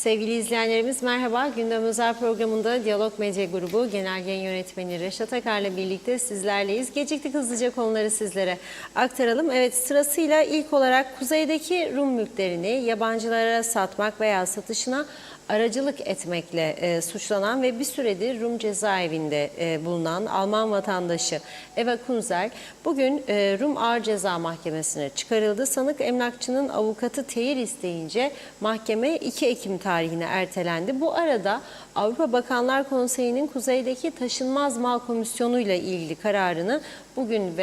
Sevgili izleyenlerimiz merhaba. Gündem Özel programında Diyalog Medya Grubu Genel Yayın Yönetmeni Reşat Akar'la birlikte sizlerleyiz. Geciktik, hızlıca konuları sizlere aktaralım. Evet, sırasıyla ilk olarak kuzeydeki Rum mülklerini yabancılara satmak veya satışına aracılık etmekle suçlanan ve bir süredir Rum cezaevinde bulunan Alman vatandaşı Eva Kunzel bugün Rum Ağır Ceza Mahkemesi'ne çıkarıldı. Sanık emlakçının avukatı teyir isteyince mahkeme 2 Ekim tarihine ertelendi. Bu arada Avrupa Bakanlar Konseyi'nin kuzeydeki taşınmaz mal komisyonu ile ilgili kararını bugün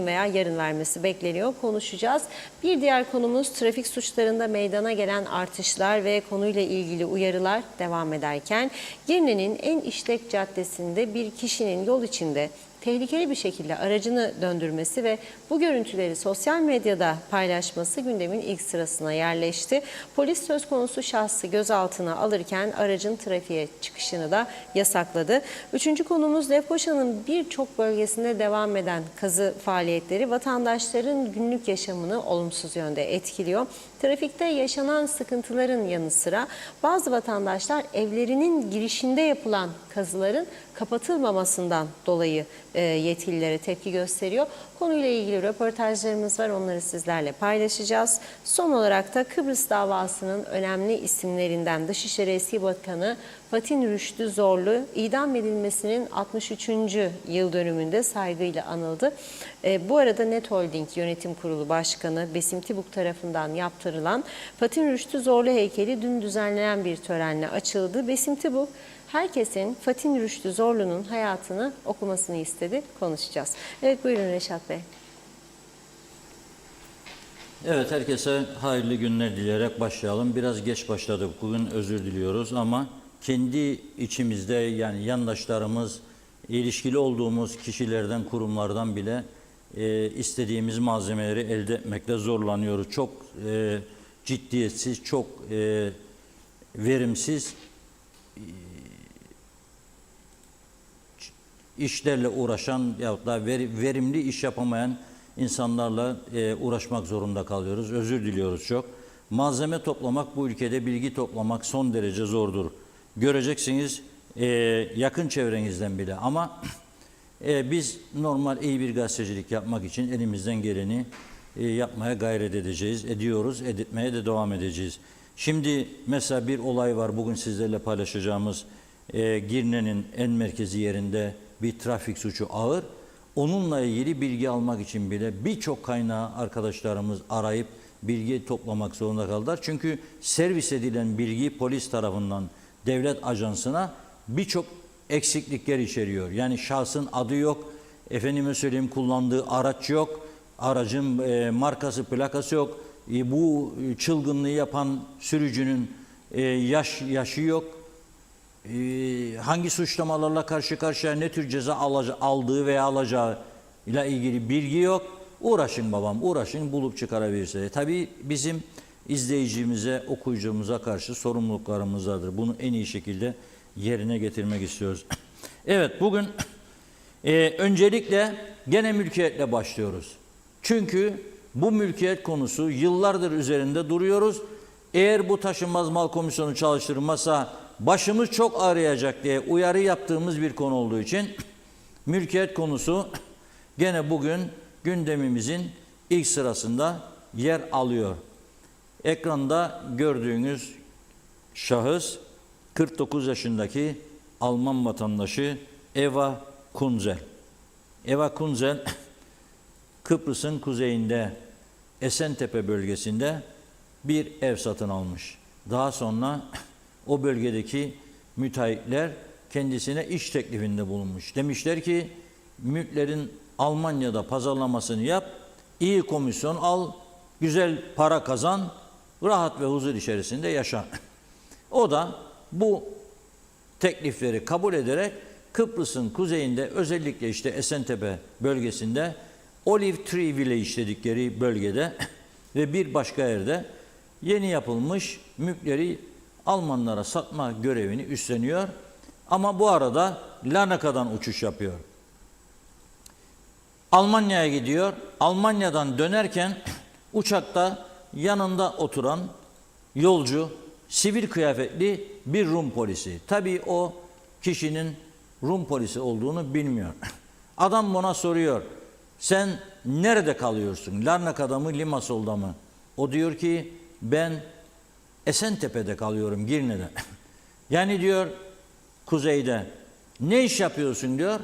veya yarın vermesi bekleniyor. Konuşacağız. Bir diğer konumuz trafik suçlarında meydana gelen artışlar ve konuyla ilgili uyarılar devam ederken Girne'nin en işlek caddesinde bir kişinin yol içinde tehlikeli bir şekilde aracını döndürmesi ve bu görüntüleri sosyal medyada paylaşması gündemin ilk sırasına yerleşti. Polis söz konusu şahsı gözaltına alırken aracın trafiğe çıkışını da yasakladı. Üçüncü konumuz Lefkoşa'nın birçok bölgesinde devam eden kazı faaliyetleri vatandaşların günlük yaşamını olumsuz yönde etkiliyor. Trafikte yaşanan sıkıntıların yanı sıra bazı vatandaşlar evlerinin girişinde yapılan kazıların kapatılmamasından dolayı yetkililere tepki gösteriyor. Konuyla ilgili röportajlarımız var, onları sizlerle paylaşacağız. Son olarak da Kıbrıs davasının önemli isimlerinden Dışişleri Eski Bakanı Fatin Rüştü Zorlu idam edilmesinin 63. yıl dönümünde saygıyla anıldı. Bu arada Net Holding Yönetim Kurulu Başkanı Besim Tibuk tarafından yaptırılan Fatin Rüştü Zorlu heykeli dün düzenlenen bir törenle açıldı. Besim Tibuk herkesin Fatin Rüştü Zorlu'nun hayatını okumasını istedi. Konuşacağız. Evet, buyurun Reşat Bey. Evet, herkese hayırlı günler dileyerek başlayalım. Biraz geç başladık. Bugün özür diliyoruz ama kendi içimizde, yani yandaşlarımız, ilişkili olduğumuz kişilerden, kurumlardan bile istediğimiz malzemeleri elde etmekte zorlanıyoruz. Çok ciddiyetsiz, çok verimsiz işlerle uğraşan yahut da verimli iş yapamayan insanlarla uğraşmak zorunda kalıyoruz. Özür diliyoruz çok. Malzeme toplamak, bu ülkede bilgi toplamak son derece zordur. Göreceksiniz yakın çevrenizden bile, ama biz normal iyi bir gazetecilik yapmak için elimizden geleni yapmaya gayret edeceğiz, ediyoruz, etmeye de devam edeceğiz. Şimdi mesela bir olay var, bugün sizlerle paylaşacağımız Girne'nin en merkezi yerinde bir trafik suçu ağır. Onunla ilgili bilgi almak için bile birçok kaynağı arkadaşlarımız arayıp bilgi toplamak zorunda kaldılar. Çünkü servis edilen bilgi polis tarafından devlet ajansına birçok eksiklikler içeriyor. Yani şahsın adı yok, efendime söyleyeyim kullandığı araç yok, aracın markası, plakası yok, bu çılgınlığı yapan sürücünün yaşı yok. Hangi suçlamalarla karşı karşıya, ne tür ceza aldığı veya alacağı ile ilgili bilgi yok. Uğraşın babam, uğraşın, bulup çıkarabilirsiniz. Tabii bizim izleyicimize, okuyucumuza karşı sorumluluklarımız vardır. Bunu en iyi şekilde yerine getirmek istiyoruz. Evet, bugün öncelikle gene mülkiyetle başlıyoruz. Çünkü bu mülkiyet konusu yıllardır üzerinde duruyoruz. Eğer bu taşınmaz mal komisyonu çalıştırılmazsa başımız çok ağrıyacak diye uyarı yaptığımız bir konu olduğu için mülkiyet konusu gene bugün gündemimizin ilk sırasında yer alıyor. Ekranda gördüğünüz şahıs 49 yaşındaki Alman vatandaşı Eva Kunzel. Eva Kunzel Kıbrıs'ın kuzeyinde Esentepe bölgesinde bir ev satın almış. Daha sonra o bölgedeki müteahhitler kendisine iş teklifinde bulunmuş. Demişler ki mülklerin Almanya'da pazarlamasını yap, iyi komisyon al, güzel para kazan, rahat ve huzur içerisinde yaşa. O da bu teklifleri kabul ederek Kıbrıs'ın kuzeyinde, özellikle işte Esentepe bölgesinde Olive Tree Village dedikleri bölgede ve bir başka yerde yeni yapılmış mülkleri Almanlara satma görevini üstleniyor. Ama bu arada Larnaka'dan uçuş yapıyor. Almanya'ya gidiyor. Almanya'dan dönerken uçakta yanında oturan yolcu sivil kıyafetli bir Rum polisi. Tabii o kişinin Rum polisi olduğunu bilmiyor. Adam ona soruyor, sen nerede kalıyorsun? Larnaka'da mı, Limasol'da mı? O diyor ki, ben Esentepe'de kalıyorum, Girne'de. Yani diyor, kuzeyde. Ne iş yapıyorsun diyor.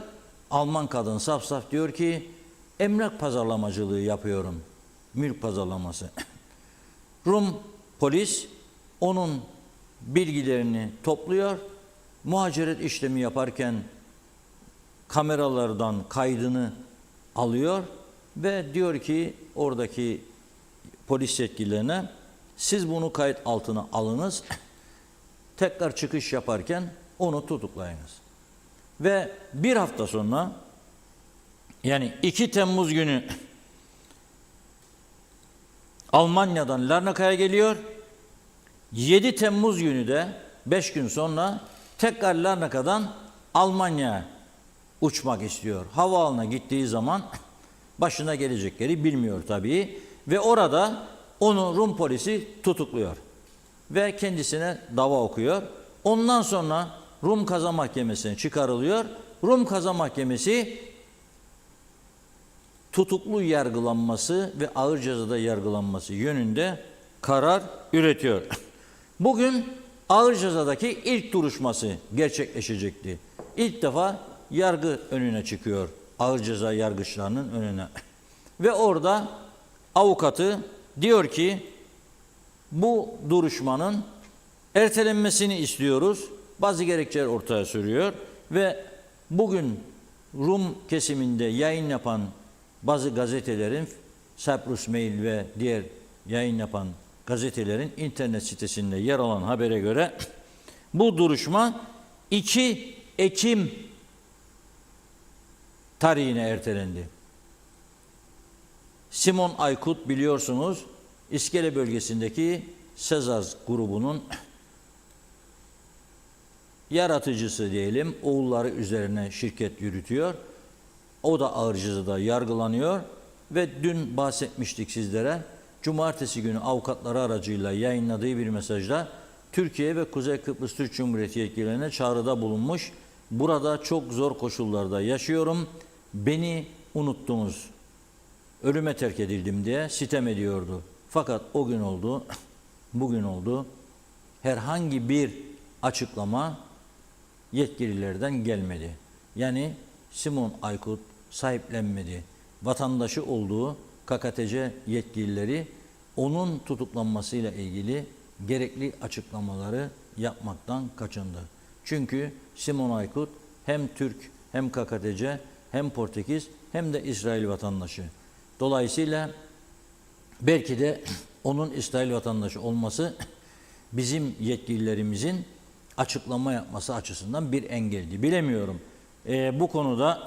Alman kadın saf saf diyor ki, emlak pazarlamacılığı yapıyorum. Mülk pazarlaması. Rum polis onun bilgilerini topluyor. Muhaciret işlemi yaparken kameralardan kaydını alıyor ve diyor ki oradaki polis yetkililerine, siz bunu kayıt altına alınız. Tekrar çıkış yaparken onu tutuklayınız. Ve bir hafta sonra, yani 2 Temmuz günü Almanya'dan Larnaka'ya geliyor. 7 Temmuz günü de 5 gün sonra tekrar Larnaka'dan Almanya'ya uçmak istiyor. Havaalanına gittiği zaman başına gelecekleri bilmiyor tabii. Ve orada onu Rum polisi tutukluyor. Ve kendisine dava okuyor. Ondan sonra Rum Kaza Mahkemesi'ne çıkarılıyor. Rum Kaza Mahkemesi tutuklu yargılanması ve ağır cezada yargılanması yönünde karar üretiyor. Bugün ağır cezadaki ilk duruşması gerçekleşecekti. İlk defa yargı önüne çıkıyor. Ağır ceza yargıçlarının önüne. Ve orada avukatı diyor ki, bu duruşmanın ertelenmesini istiyoruz. Bazı gerekçeler ortaya sürüyor ve bugün Rum kesiminde yayın yapan bazı gazetelerin, Cyprus Mail ve diğer yayın yapan gazetelerin internet sitesinde yer alan habere göre bu duruşma 2 Ekim tarihine ertelendi. Simon Aykut biliyorsunuz İskele bölgesindeki Sezars grubunun yaratıcısı diyelim, oğulları üzerine şirket yürütüyor. O da ağır cezada yargılanıyor ve dün bahsetmiştik sizlere. Cumartesi günü avukatları aracıyla yayınladığı bir mesajda Türkiye ve Kuzey Kıbrıs Türk Cumhuriyeti yetkililerine çağrıda bulunmuş. Burada çok zor koşullarda yaşıyorum. Beni unuttunuz. Ölüme terk edildim diye sitem ediyordu. Fakat o gün oldu, bugün oldu. Herhangi bir açıklama yetkililerden gelmedi. Yani Simon Aykut sahiplenmedi. Vatandaşı olduğu KKTC yetkilileri onun tutuklanmasıyla ilgili gerekli açıklamaları yapmaktan kaçındı. Çünkü Simon Aykut hem Türk, hem KKTC, hem Portekiz, hem de İsrail vatandaşı. Dolayısıyla belki de onun İsrail vatandaşı olması bizim yetkililerimizin açıklama yapması açısından bir engeldi. Bilemiyorum. Bu konuda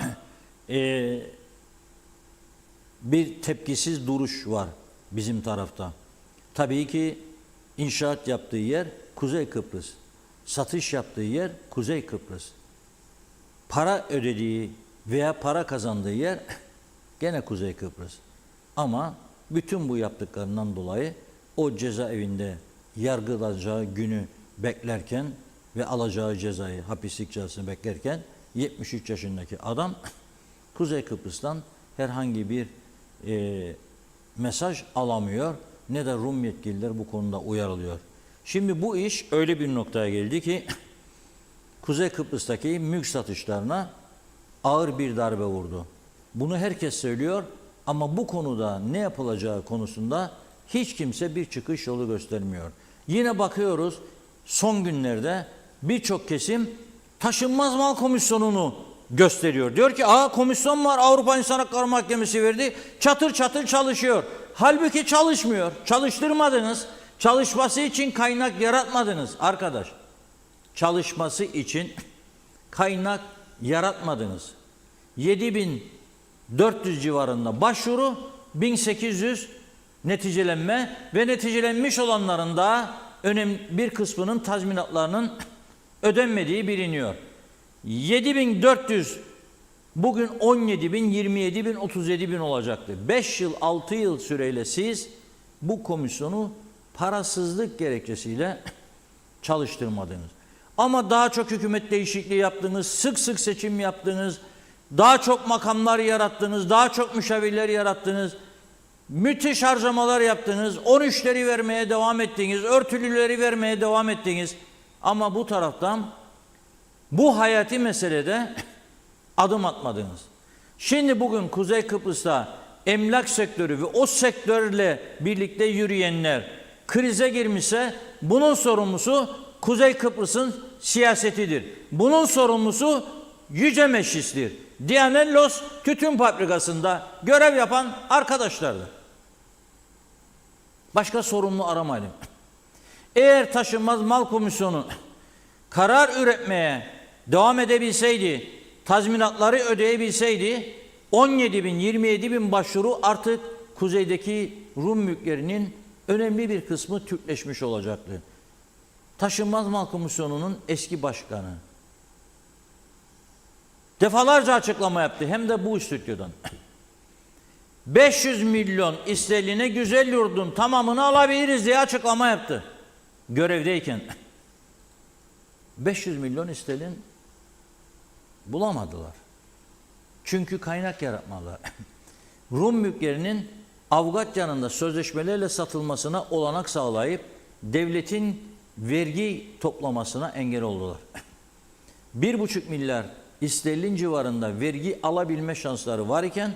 bir tepkisiz duruş var bizim tarafta. Tabii ki inşaat yaptığı yer Kuzey Kıbrıs. Satış yaptığı yer Kuzey Kıbrıs. Para ödediği veya para kazandığı yer gene Kuzey Kıbrıs. Ama bütün bu yaptıklarından dolayı o cezaevinde yargılanacağı günü beklerken ve alacağı cezayı, hapislik cezasını beklerken 73 yaşındaki adam Kuzey Kıbrıs'tan herhangi bir mesaj alamıyor. Ne de Rum yetkililer bu konuda uyarılıyor. Şimdi bu iş öyle bir noktaya geldi ki Kuzey Kıbrıs'taki mülk satışlarına ağır bir darbe vurdu. Bunu herkes söylüyor ama bu konuda ne yapılacağı konusunda hiç kimse bir çıkış yolu göstermiyor. Yine bakıyoruz son günlerde birçok kesim taşınmaz mal komisyonunu gösteriyor. Diyor ki komisyon var, Avrupa İnsan Hakları Mahkemesi verdi, çatır çatır çalışıyor. Halbuki çalışmıyor. Çalıştırmadınız. Çalışması için kaynak yaratmadınız arkadaş. Çalışması için kaynak yaratmadınız. 7.400 civarında başvuru, 1.800 neticelenme ve neticelenmiş olanların da önemli bir kısmının tazminatlarının ödenmediği biliniyor. 7.400 bugün 17.000, 27.000, 37.000 olacaktı. 5 yıl, 6 yıl süreyle siz bu komisyonu parasızlık gerekçesiyle çalıştırmadınız. Ama daha çok hükümet değişikliği yaptınız, sık sık seçim yaptınız, daha çok makamlar yarattınız, daha çok müşavirler yarattınız, müthiş harcamalar yaptınız, 13'leri vermeye devam ettiniz, örtülüleri vermeye devam ettiniz. Ama bu taraftan bu hayati meselede adım atmadınız. Şimdi bugün Kuzey Kıbrıs'ta emlak sektörü ve o sektörle birlikte yürüyenler krize girmişse bunun sorumlusu Kuzey Kıbrıs'ın siyasetidir. Bunun sorumlusu Yüce Meclis'tir. Dianellos tütün fabrikasında görev yapan arkadaşlardır. Başka sorumlu aramayın. Eğer Taşınmaz Mal Komisyonu karar üretmeye devam edebilseydi, tazminatları ödeyebilseydi 17 bin, 27 bin başvuru artık kuzeydeki Rum mülklerinin önemli bir kısmı Türkleşmiş olacaktı. Taşınmaz Mal Komisyonu'nun eski başkanı defalarca açıklama yaptı, hem de bu stüdyodan. 500 milyon sterline güzel yurdun tamamını alabiliriz diye açıklama yaptı görevdeyken. 500 milyon sterlin bulamadılar. Çünkü kaynak yaratmadılar. Rum mülklerinin Avgatyan'ın sözleşmelerle satılmasına olanak sağlayıp devletin vergi toplamasına engel oldular. 1,5 milyar sterlin civarında vergi alabilme şansları var iken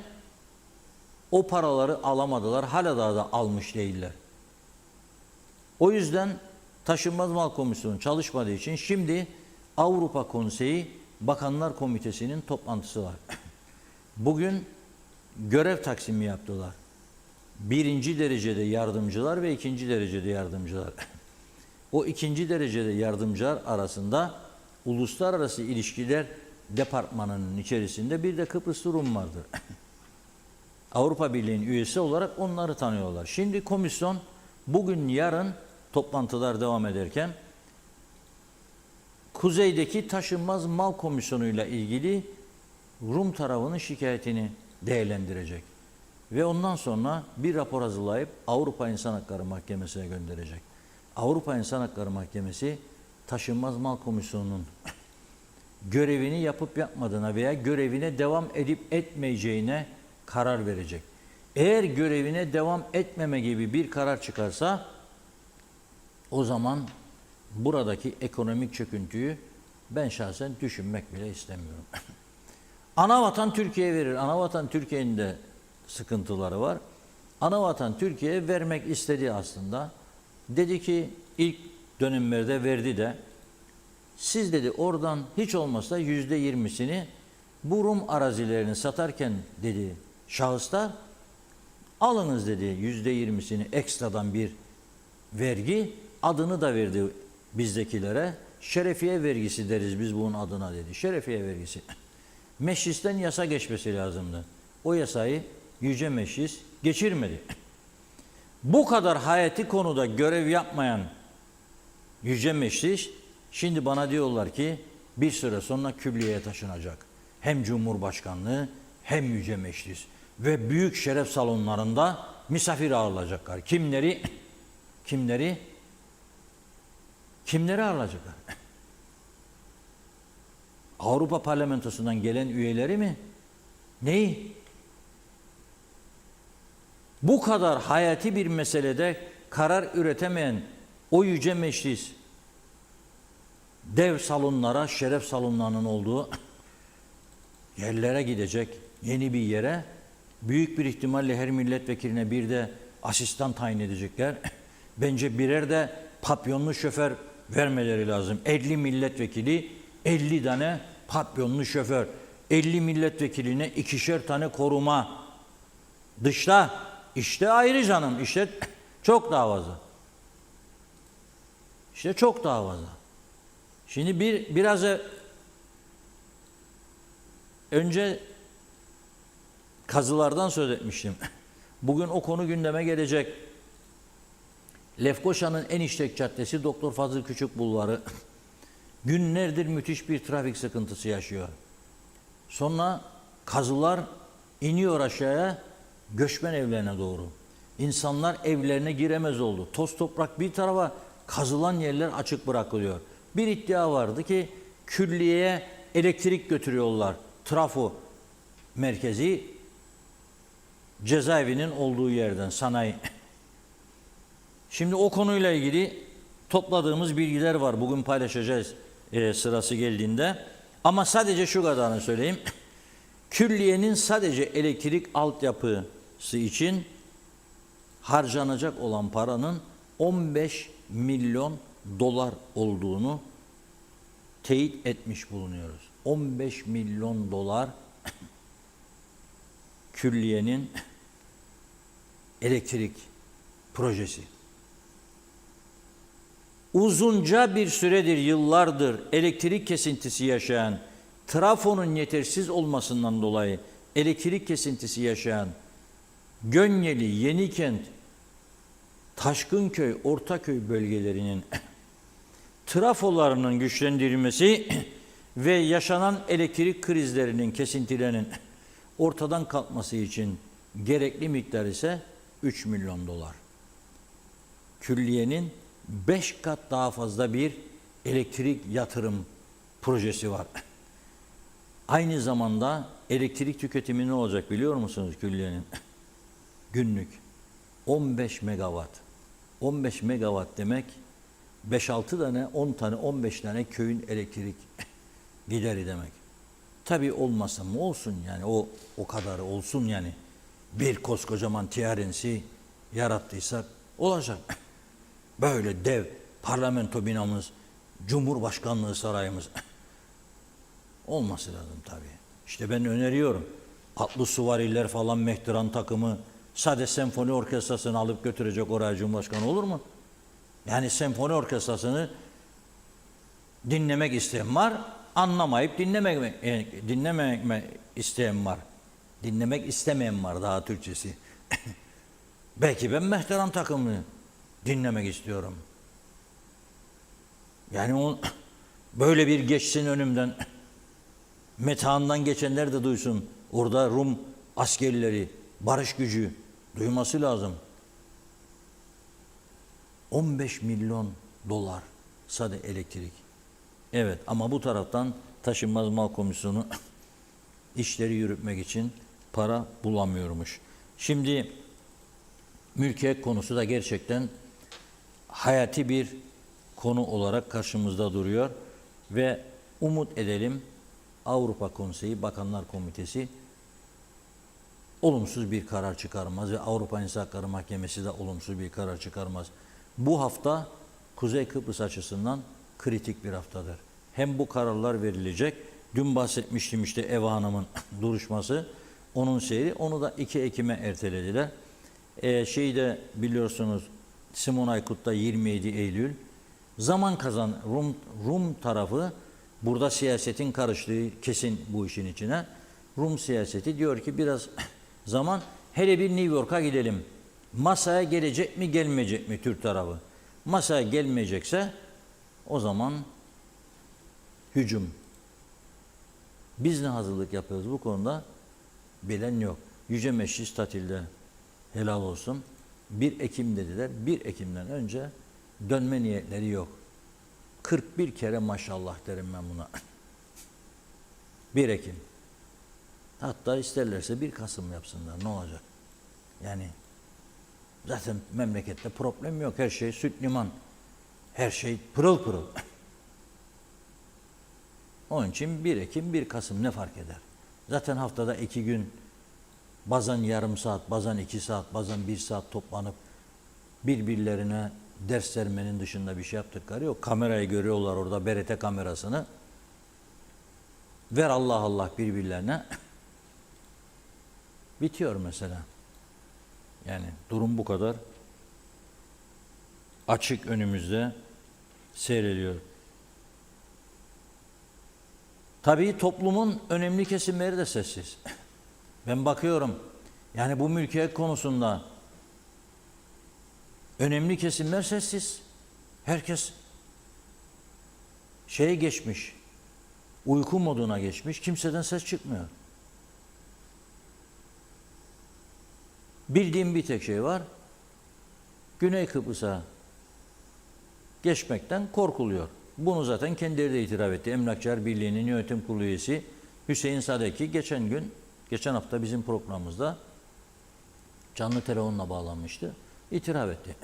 o paraları alamadılar. Hala daha da almış değiller. O yüzden Taşınmaz Mal Komisyonu çalışmadığı için şimdi Avrupa Konseyi Bakanlar Komitesi'nin toplantısı var. Bugün görev taksimi yaptılar. 1. derecede yardımcılar ve 2. derecede yardımcılar. O 2. derecede yardımcılar arasında Uluslararası İlişkiler Departmanı'nın içerisinde bir de Kıbrıslı Rum vardır. Avrupa Birliği'nin üyesi olarak onları tanıyorlar. Şimdi komisyon bugün yarın toplantılar devam ederken kuzeydeki Taşınmaz Mal Komisyonu'yla ilgili Rum tarafının şikayetini değerlendirecek. Ve ondan sonra bir rapor hazırlayıp Avrupa İnsan Hakları Mahkemesi'ne gönderecek. Avrupa İnsan Hakları Mahkemesi Taşınmaz Mal Komisyonu'nun görevini yapıp yapmadığına veya görevine devam edip etmeyeceğine karar verecek. Eğer görevine devam etmeme gibi bir karar çıkarsa o zaman buradaki ekonomik çöküntüyü ben şahsen düşünmek bile istemiyorum. Anavatan Türkiye verir. Anavatan Türkiye'nin de sıkıntıları var. Anavatan Türkiye'ye vermek istedi aslında. Dedi ki ilk dönemlerde verdi de siz dedi oradan hiç olmazsa %20'sini bu Rum arazilerini satarken dedi şahıslar alınız dedi %20'sini ekstradan bir vergi, adını da verdi bizdekilere. Şerefiye vergisi deriz biz bunun adına dedi. Şerefiye vergisi. Meclisten yasa geçmesi lazımdı. O yasayı Yüce Meclis geçirmedi. Bu kadar hayati konuda görev yapmayan Yüce Meclis şimdi bana diyorlar ki bir süre sonra külliyeye taşınacak. Hem Cumhurbaşkanlığı hem Yüce Meclis ve büyük şeref salonlarında misafir ağırlayacaklar. Kimleri ağırlayacaklar? Avrupa Parlamentosu'ndan gelen üyeleri mi? Neyi? Bu kadar hayati bir meselede karar üretemeyen o Yüce Meclis dev salonlara, şeref salonlarının olduğu yerlere gidecek, yeni bir yere. Büyük bir ihtimalle her milletvekiline bir de asistan tayin edecekler. Bence birer de papyonlu şoför vermeleri lazım. 50 milletvekili, 50 tane papyonlu şoför. 50 milletvekiline 2'şer tane koruma. Dışta, işte ayrı canım, işte çok daha fazla. İşte çok daha fazla. Şimdi biraz önce kazılardan söz etmiştim. Bugün o konu gündeme gelecek. Lefkoşa'nın en işlek caddesi Doktor Fazıl Küçük Bulvarı. Günlerdir müthiş bir trafik sıkıntısı yaşıyor. Sonra kazılar iniyor aşağıya göçmen evlerine doğru. İnsanlar evlerine giremez oldu. Toz toprak bir tarafa, Kazılan yerler açık bırakılıyor. Bir iddia vardı ki külliyeye elektrik götürüyorlar. Trafo merkezi cezaevinin olduğu yerden sanayi. Şimdi o konuyla ilgili topladığımız bilgiler var. Bugün paylaşacağız sırası geldiğinde. Ama sadece şu kadarını söyleyeyim. Külliyenin sadece elektrik altyapısı için harcanacak olan paranın 15 milyon dolar olduğunu teyit etmiş bulunuyoruz. 15 milyon dolar külliyenin elektrik projesi. Uzunca bir süredir, yıllardır elektrik kesintisi yaşayan, trafonun yetersiz olmasından dolayı elektrik kesintisi yaşayan Gönyeli, Yenikent, Taşkınköy, Ortaköy bölgelerinin trafolarının güçlendirilmesi ve yaşanan elektrik krizlerinin, kesintilerinin ortadan kalkması için gerekli miktar ise 3 milyon dolar. Külliyenin 5 kat daha fazla bir elektrik yatırım projesi var. Aynı zamanda elektrik tüketimi ne olacak biliyor musunuz külliyenin? Günlük 15 megawatt. 15 megawatt demek 5-6 tane, 10 tane, 15 tane köyün elektrik gideri demek. Tabii olmasa mı olsun yani o kadar olsun yani. Bir koskocaman TRNC yarattıysak olacak. Böyle dev parlamento binamız, Cumhurbaşkanlığı sarayımız olması lazım tabii. İşte ben öneriyorum. Atlı süvariler falan, Mehdiran takımı, sade senfoni orkestrasını alıp götürecek oraya Cumhurbaşkanı olur mu? Yani senfoni orkestrasını dinlemek isteyen var, anlamayıp dinlemek isteyen var. Dinlemek istemeyen var daha Türkçesi. Belki ben Mehdiran takımını dinlemek istiyorum. Yani böyle bir geçsin önümden. Metahandan geçenler de duysun. Orada Rum askerleri, barış gücü duyması lazım. 15 milyon dolar sade elektrik. Evet ama bu taraftan Taşınmaz Mal Komisyonu işleri yürütmek için para bulamıyormuş. Şimdi mülkiyet konusu da gerçekten hayati bir konu olarak karşımızda duruyor ve umut edelim Avrupa Konseyi, Bakanlar Komitesi olumsuz bir karar çıkarmaz ve Avrupa İnsan Hakları Mahkemesi de olumsuz bir karar çıkarmaz. Bu hafta Kuzey Kıbrıs açısından kritik bir haftadır. Hem bu kararlar verilecek, dün bahsetmiştim işte Eva Hanım'ın duruşması, onun seyri, onu da 2 Ekim'e ertelediler. Şeyde biliyorsunuz Simon Aykut'ta 27 Eylül. Zaman kazan Rum tarafı burada siyasetin karıştığı kesin bu işin içine. Rum siyaseti diyor ki biraz zaman hele bir New York'a gidelim. Masaya gelecek mi gelmeyecek mi Türk tarafı? Masaya gelmeyecekse o zaman hücum. Biz ne hazırlık yapıyoruz bu konuda? Bilen yok. Yüce Meclis tatilde, helal olsun. 1 Ekim dediler. 1 Ekim'den önce dönme niyetleri yok. 41 kere maşallah derim ben buna. 1 Ekim. Hatta isterlerse 1 Kasım yapsınlar. Ne olacak? Yani zaten memlekette problem yok. Her şey süt liman. Her şey pırıl pırıl. Onun için 1 Ekim, 1 Kasım ne fark eder? Zaten haftada 2 gün bazen yarım saat, bazen 2 saat, bazen 1 saat toplanıp birbirlerine ders vermenin dışında bir şey yaptıkları yok. Kamerayı görüyorlar orada, BRT kamerasını. Ver Allah Allah birbirlerine. Bitiyor mesela. Yani durum bu kadar açık önümüzde seyrediyor. Tabii toplumun önemli kesimleri de sessiz. Ben bakıyorum. Yani bu mülkiyet konusunda önemli kesimler sessiz. Herkes şeye geçmiş. Uyku moduna geçmiş. Kimseden ses çıkmıyor. Bildiğim bir tek şey var. Güney Kıbrıs'a geçmekten korkuluyor. Bunu zaten kendileri de itiraf etti. Emlakçılar Birliği'nin yönetim kurulu üyesi Hüseyin Sadeki geçen hafta bizim programımızda canlı telefonla bağlanmıştı. İtiraf etti.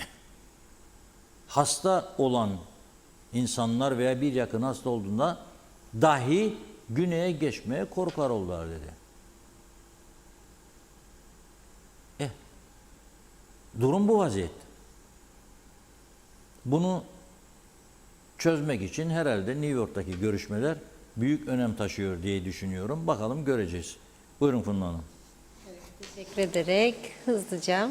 Hasta olan insanlar veya bir yakın hasta olduğunda dahi güneye geçmeye korkar oldular dedi. Durum bu vaziyette. Bunu çözmek için herhalde New York'taki görüşmeler büyük önem taşıyor diye düşünüyorum. Bakalım göreceğiz. Buyurun Funda Hanım. Teşekkür ederek hızlıca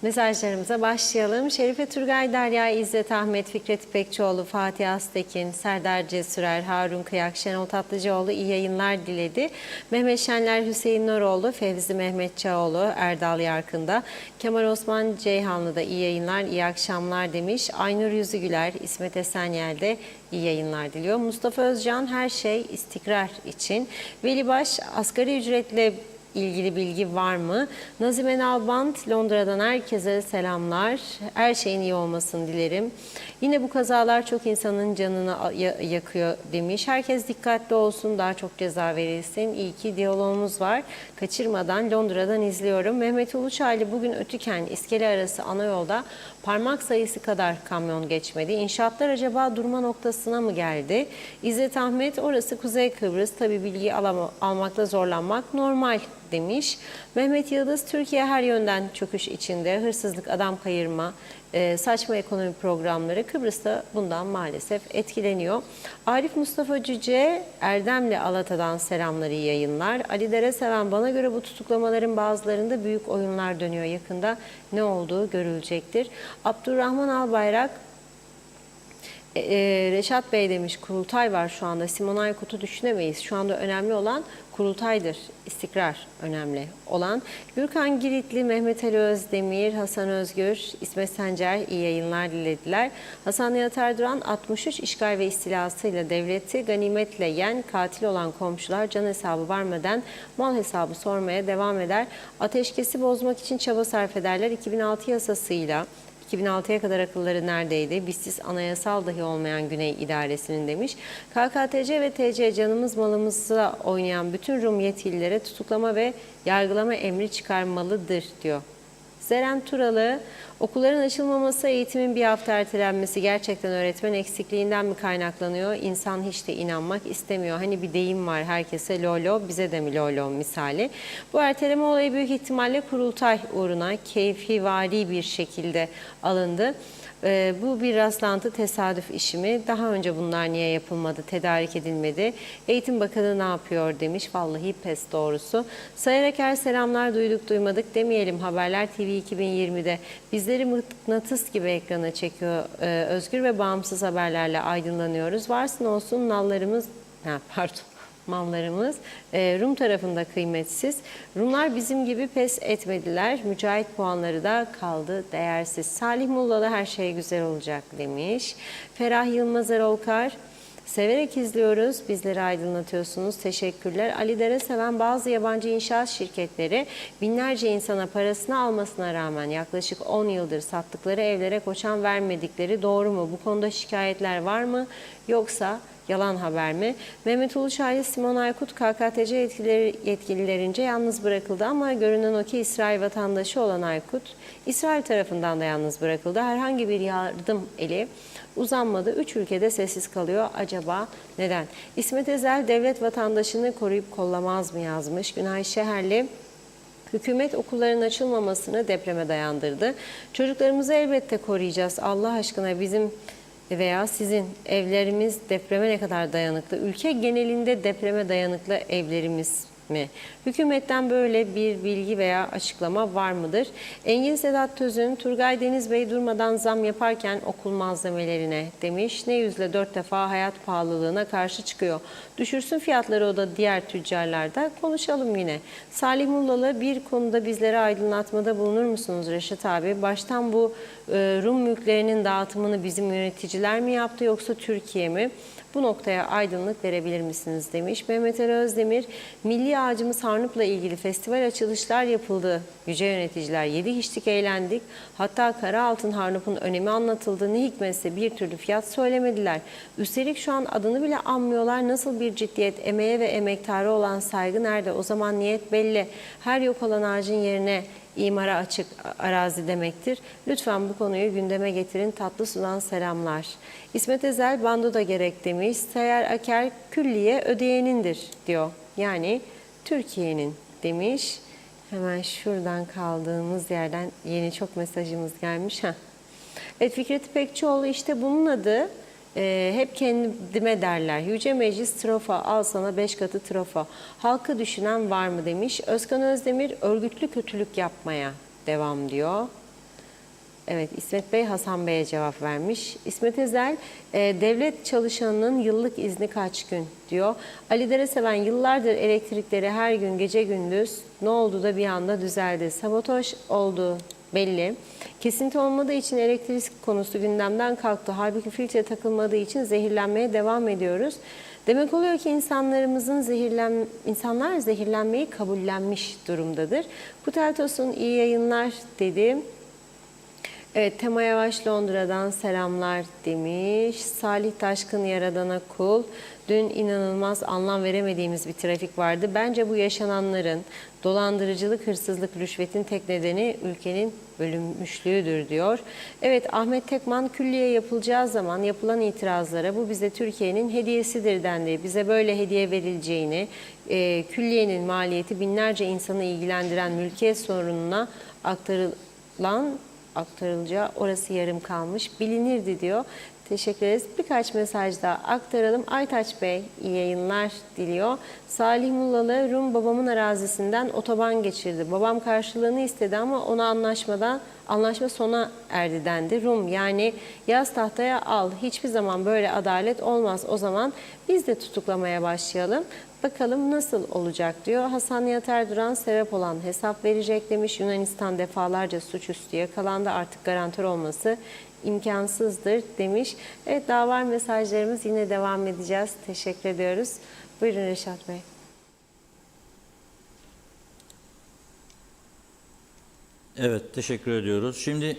mesajlarımıza başlayalım. Şerife Turgay, Derya İzzet Ahmet, Fikret İpekçioğlu, Fatih Aztekin, Serdar Cesurer, Harun Kıyak, Şenol Tatlıcıoğlu iyi yayınlar diledi. Mehmet Şenler, Hüseyin Noroğlu, Fevzi Mehmet Çağoğlu, Erdal Yarkın'da, Kemal Osman Ceyhanlı'da iyi yayınlar, iyi akşamlar demiş. Aynur Yüzügüler, İsmet Esenyel de iyi yayınlar diliyor. Mustafa Özcan, her şey istikrar için. Veli Baş, asgari ücretle ilgili bilgi var mı? Nazime Nalbant, Londra'dan herkese selamlar. Her şeyin iyi olmasını dilerim. Yine bu kazalar çok insanın canını yakıyor demiş. Herkes dikkatli olsun, daha çok ceza verilsin. İyi ki diyalogumuz var. Kaçırmadan Londra'dan izliyorum. Mehmet Uluçaylı, bugün Ötüken İskele arası ana yolda parmak sayısı kadar kamyon geçmedi. İnşaatlar acaba durma noktasına mı geldi? İzzet Ahmet, orası Kuzey Kıbrıs. Tabii bilgi almakta zorlanmak normal demiş. Mehmet Yıldız, Türkiye her yönden çöküş içinde. Hırsızlık, adam kayırma, saçma ekonomi programları Kıbrıs'ta bundan maalesef etkileniyor. Arif Mustafa Cüce, Erdemli Alata'dan selamları, iyi yayınlar. Ali Dereseven, bana göre bu tutuklamaların bazılarında büyük oyunlar dönüyor. Yakında ne olduğu görülecektir. Abdurrahman Albayrak, Reşat Bey demiş, kurultay var şu anda. Simon Aykut'u düşünemeyiz. Şu anda önemli olan kurultaydır. İstikrar önemli olan. Gürkan Giritli, Mehmet Ali Özdemir, Hasan Özgür, İsmet Sencer iyi yayınlar dilediler. Hasan Nihat Erduran, 63 işgal ve istilasıyla devleti ganimetle yen, katil olan komşular can hesabı vermeden mal hesabı sormaya devam eder. Ateşkesi bozmak için çaba sarf ederler. 2006 yasasıyla 2006'ya kadar akılları neredeydi? Bizsiz anayasal dahi olmayan Güney İdaresi'nin demiş. KKTC ve TC canımız malımızla oynayan bütün Rum yetkililere tutuklama ve yargılama emri çıkarmalıdır diyor. Zeren Turalı, okulların açılmaması, eğitimin bir hafta ertelenmesi gerçekten öğretmen eksikliğinden mi kaynaklanıyor? İnsan hiç de inanmak istemiyor. Hani bir deyim var, herkese lolo, bize de mi lolo misali. Bu erteleme olayı büyük ihtimalle kurultay uğruna keyfivari bir şekilde alındı. Bu bir rastlantı, tesadüf işi mi? Daha önce bunlar niye yapılmadı, tedarik edilmedi? Eğitim Bakanı ne yapıyor demiş. Vallahi pes doğrusu. Sayarak her selamlar, duyduk duymadık demeyelim. Haberler TV 2020'de bizleri mıknatıs gibi ekrana çekiyor. Özgür ve bağımsız haberlerle aydınlanıyoruz. Varsın olsun mallarımız Rum tarafında kıymetsiz. Rumlar bizim gibi pes etmediler. Mücahit puanları da kaldı değersiz. Salih Mullalı, her şey güzel olacak demiş. Ferah Yılmaz Erolkar, severek izliyoruz. Bizleri aydınlatıyorsunuz. Teşekkürler. Ali Dereseven, bazı yabancı inşaat şirketleri binlerce insana parasını almasına rağmen yaklaşık 10 yıldır sattıkları evlere koçan vermedikleri doğru mu? Bu konuda şikayetler var mı? Yoksa yalan haber mi? Mehmet Uluçaylı, Simon Aykut KKTC yetkililerince yalnız bırakıldı ama görünen o ki İsrail vatandaşı olan Aykut, İsrail tarafından da yalnız bırakıldı. Herhangi bir yardım eli uzanmadı. 3 ülkede sessiz kalıyor. Acaba neden? İsmet Ezel, devlet vatandaşını koruyup kollamaz mı yazmış. Günay Şeherli, hükümet okulların açılmamasını depreme dayandırdı. Çocuklarımızı elbette koruyacağız. Allah aşkına bizim veya sizin evlerimiz depreme ne kadar dayanıklı? Ülke genelinde depreme dayanıklı evlerimiz mi? Hükümetten böyle bir bilgi veya açıklama var mıdır? Engin Sedat Tözün, Turgay Deniz Bey durmadan zam yaparken okul malzemelerine demiş. Ne yüzle 4 defa hayat pahalılığına karşı çıkıyor. Düşürsün fiyatları o da diğer tüccarlarda. Konuşalım yine. Salih Mullalı, bir konuda bizlere aydınlatmada bulunur musunuz Reşat abi? Baştan bu Rum mülklerinin dağıtımını bizim yöneticiler mi yaptı yoksa Türkiye mi? Bu noktaya aydınlık verebilir misiniz demiş. Mehmet Ali Özdemir, milli ağacımız Harnup'la ilgili festival açılışlar yapıldı. Yüce yöneticiler yedik içtik eğlendik. Hatta kara altın Harnup'un önemi anlatıldı. Ne hikmetse bir türlü fiyat söylemediler. Üstelik şu an adını bile anmıyorlar. Nasıl bir ciddiyet, emeğe ve emektara olan saygı nerede? O zaman niyet belli. Her yok olan ağacın yerine imara açık arazi demektir. Lütfen bu konuyu gündeme getirin. Tatlı sudan selamlar. İsmet Ezel, bando da gerek demiş. Seyer Aker, külliye ödeyenindir diyor. Yani Türkiye'nin demiş. Hemen şuradan kaldığımız yerden yeni çok mesajımız gelmiş. Evet, Fikret İpekçioğlu, işte bunun adı hep kendime derler. Yüce Meclis trofa, al sana 5 katı trofa. Halkı düşünen var mı demiş. Özkan Özdemir, örgütlü kötülük yapmaya devam diyor. Evet, İsmet Bey Hasan Bey'e cevap vermiş. İsmet Ezel, devlet çalışanının yıllık izni kaç gün diyor. Ali Dereseven, yıllardır elektrikleri her gün gece gündüz, ne oldu da bir anda düzeldi. Sabotaj oldu belli. Kesinti olmadığı için elektrik konusu gündemden kalktı. Halbuki filtre takılmadığı için zehirlenmeye devam ediyoruz. Demek oluyor ki insanlar zehirlenmeyi kabullenmiş durumdadır. Kutel Tosun, iyi yayınlar dedi. Evet, Tema Yavaş Londra'dan selamlar demiş. Salih Taşkın, Yaradan'a kul. Dün inanılmaz anlam veremediğimiz bir trafik vardı. Bence bu yaşananların dolandırıcılık, hırsızlık, rüşvetin tek nedeni ülkenin bölünmüşlüğüdür diyor. Evet, Ahmet Tekman, külliye yapılacağı zaman yapılan itirazlara bu bize Türkiye'nin hediyesidir dendi. Bize böyle hediye verileceğini, külliyenin maliyeti binlerce insanı ilgilendiren mülkiyet sorununa aktarılacağı orası yarım kalmış bilinirdi diyor. Teşekkür ederiz. Birkaç mesaj daha aktaralım. Aytaç Bey iyi yayınlar diliyor. Salih Mullalı, Rum babamın arazisinden otoban geçirdi. Babam karşılığını istedi ama ona anlaşma sona erdi dendi. Rum, yani yaz tahtaya al. Hiçbir zaman böyle adalet olmaz. O zaman biz de tutuklamaya başlayalım. Bakalım nasıl olacak diyor. Hasan Nihat Erduran, sebep olan hesap verecek demiş. Yunanistan defalarca suçüstü yakalandı. Artık garantör olması imkansızdır demiş. Evet, daha var mesajlarımız. Yine devam edeceğiz. Teşekkür ediyoruz. Buyurun Reşat Bey. Evet, teşekkür ediyoruz. Şimdi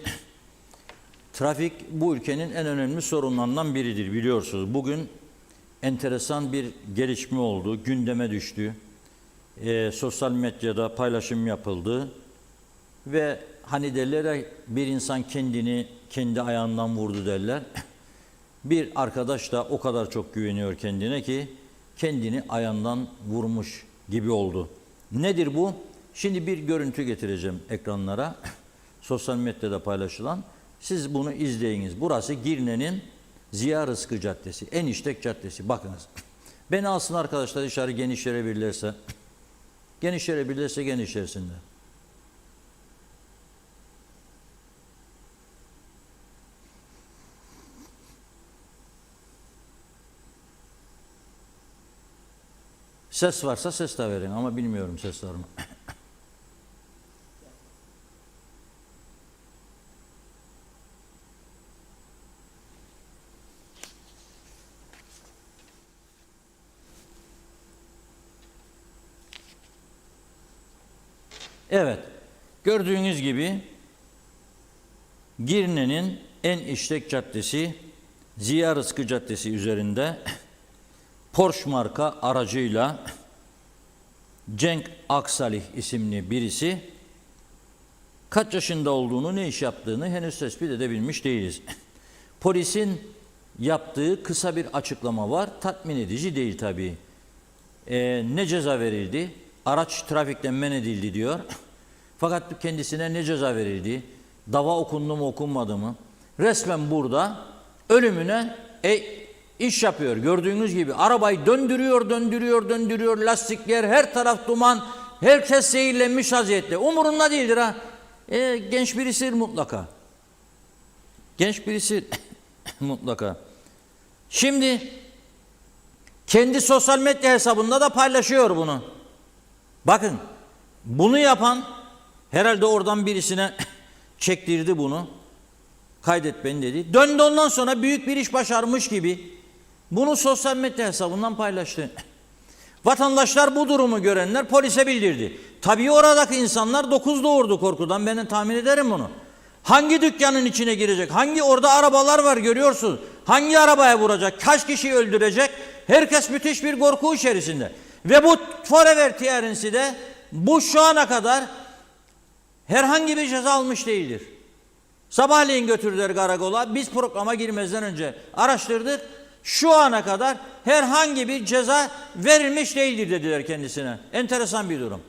trafik bu ülkenin en önemli sorunlarından biridir, biliyorsunuz. Bugün enteresan bir gelişme oldu, gündeme düştü. Sosyal medyada paylaşım yapıldı ve hani derler ya, bir insan kendini kendi ayağından vurdu derler. Bir arkadaş da o kadar çok güveniyor kendine ki kendini ayağından vurmuş gibi oldu. Nedir bu? Şimdi bir görüntü getireceğim ekranlara. Sosyal medyada paylaşılan. Siz bunu izleyiniz. Burası Girne'nin Ziya Rızkı Caddesi, en işlek caddesi. Bakınız. Beni alsın arkadaşlar dışarı, genişleyebilirlerse. Genişleyebilirse genişlesinler. Ses varsa ses de verin ama bilmiyorum ses var mı. Evet, gördüğünüz gibi Girne'nin en işlek caddesi Ziya Rızkı Caddesi üzerinde Porsche marka aracıyla Cenk Aksalih isimli birisi, kaç yaşında olduğunu, ne iş yaptığını henüz tespit edebilmiş değiliz. Polisin yaptığı kısa bir açıklama var. Tatmin edici değil tabii. Ne ceza verildi? Araç trafikten men edildi diyor. Fakat kendisine ne ceza verildi? Dava okundu mu okunmadı mı? Resmen burada ölümüne iş yapıyor. Gördüğünüz gibi arabayı döndürüyor. Lastikler, her taraf duman. Herkes zehirlenmiş vaziyette. Umurunda değildir ha. Genç birisi mutlaka. Genç birisi mutlaka. Şimdi kendi sosyal medya hesabında da paylaşıyor bunu. Bakın, bunu yapan herhalde oradan birisine çektirdi bunu. Kaydet beni dedi. Döndü ondan sonra büyük bir iş başarmış gibi. Bunu sosyal medya hesabından paylaştı. Vatandaşlar bu durumu görenler polise bildirdi. Tabii oradaki insanlar 9 doğurdu korkudan, ben tahmin ederim bunu. Hangi dükkanın içine girecek? Hangi orada arabalar var görüyorsun? Hangi arabaya vuracak? Kaç kişiyi öldürecek? Herkes müthiş bir korku içerisinde. Ve bu Forever TR'si de bu şu ana kadar herhangi bir ceza almış değildir. Sabahleyin götürdüler karakola. Biz programa girmezden önce araştırdık. Şu ana kadar herhangi bir ceza verilmiş değildir dediler kendisine. Enteresan bir durum.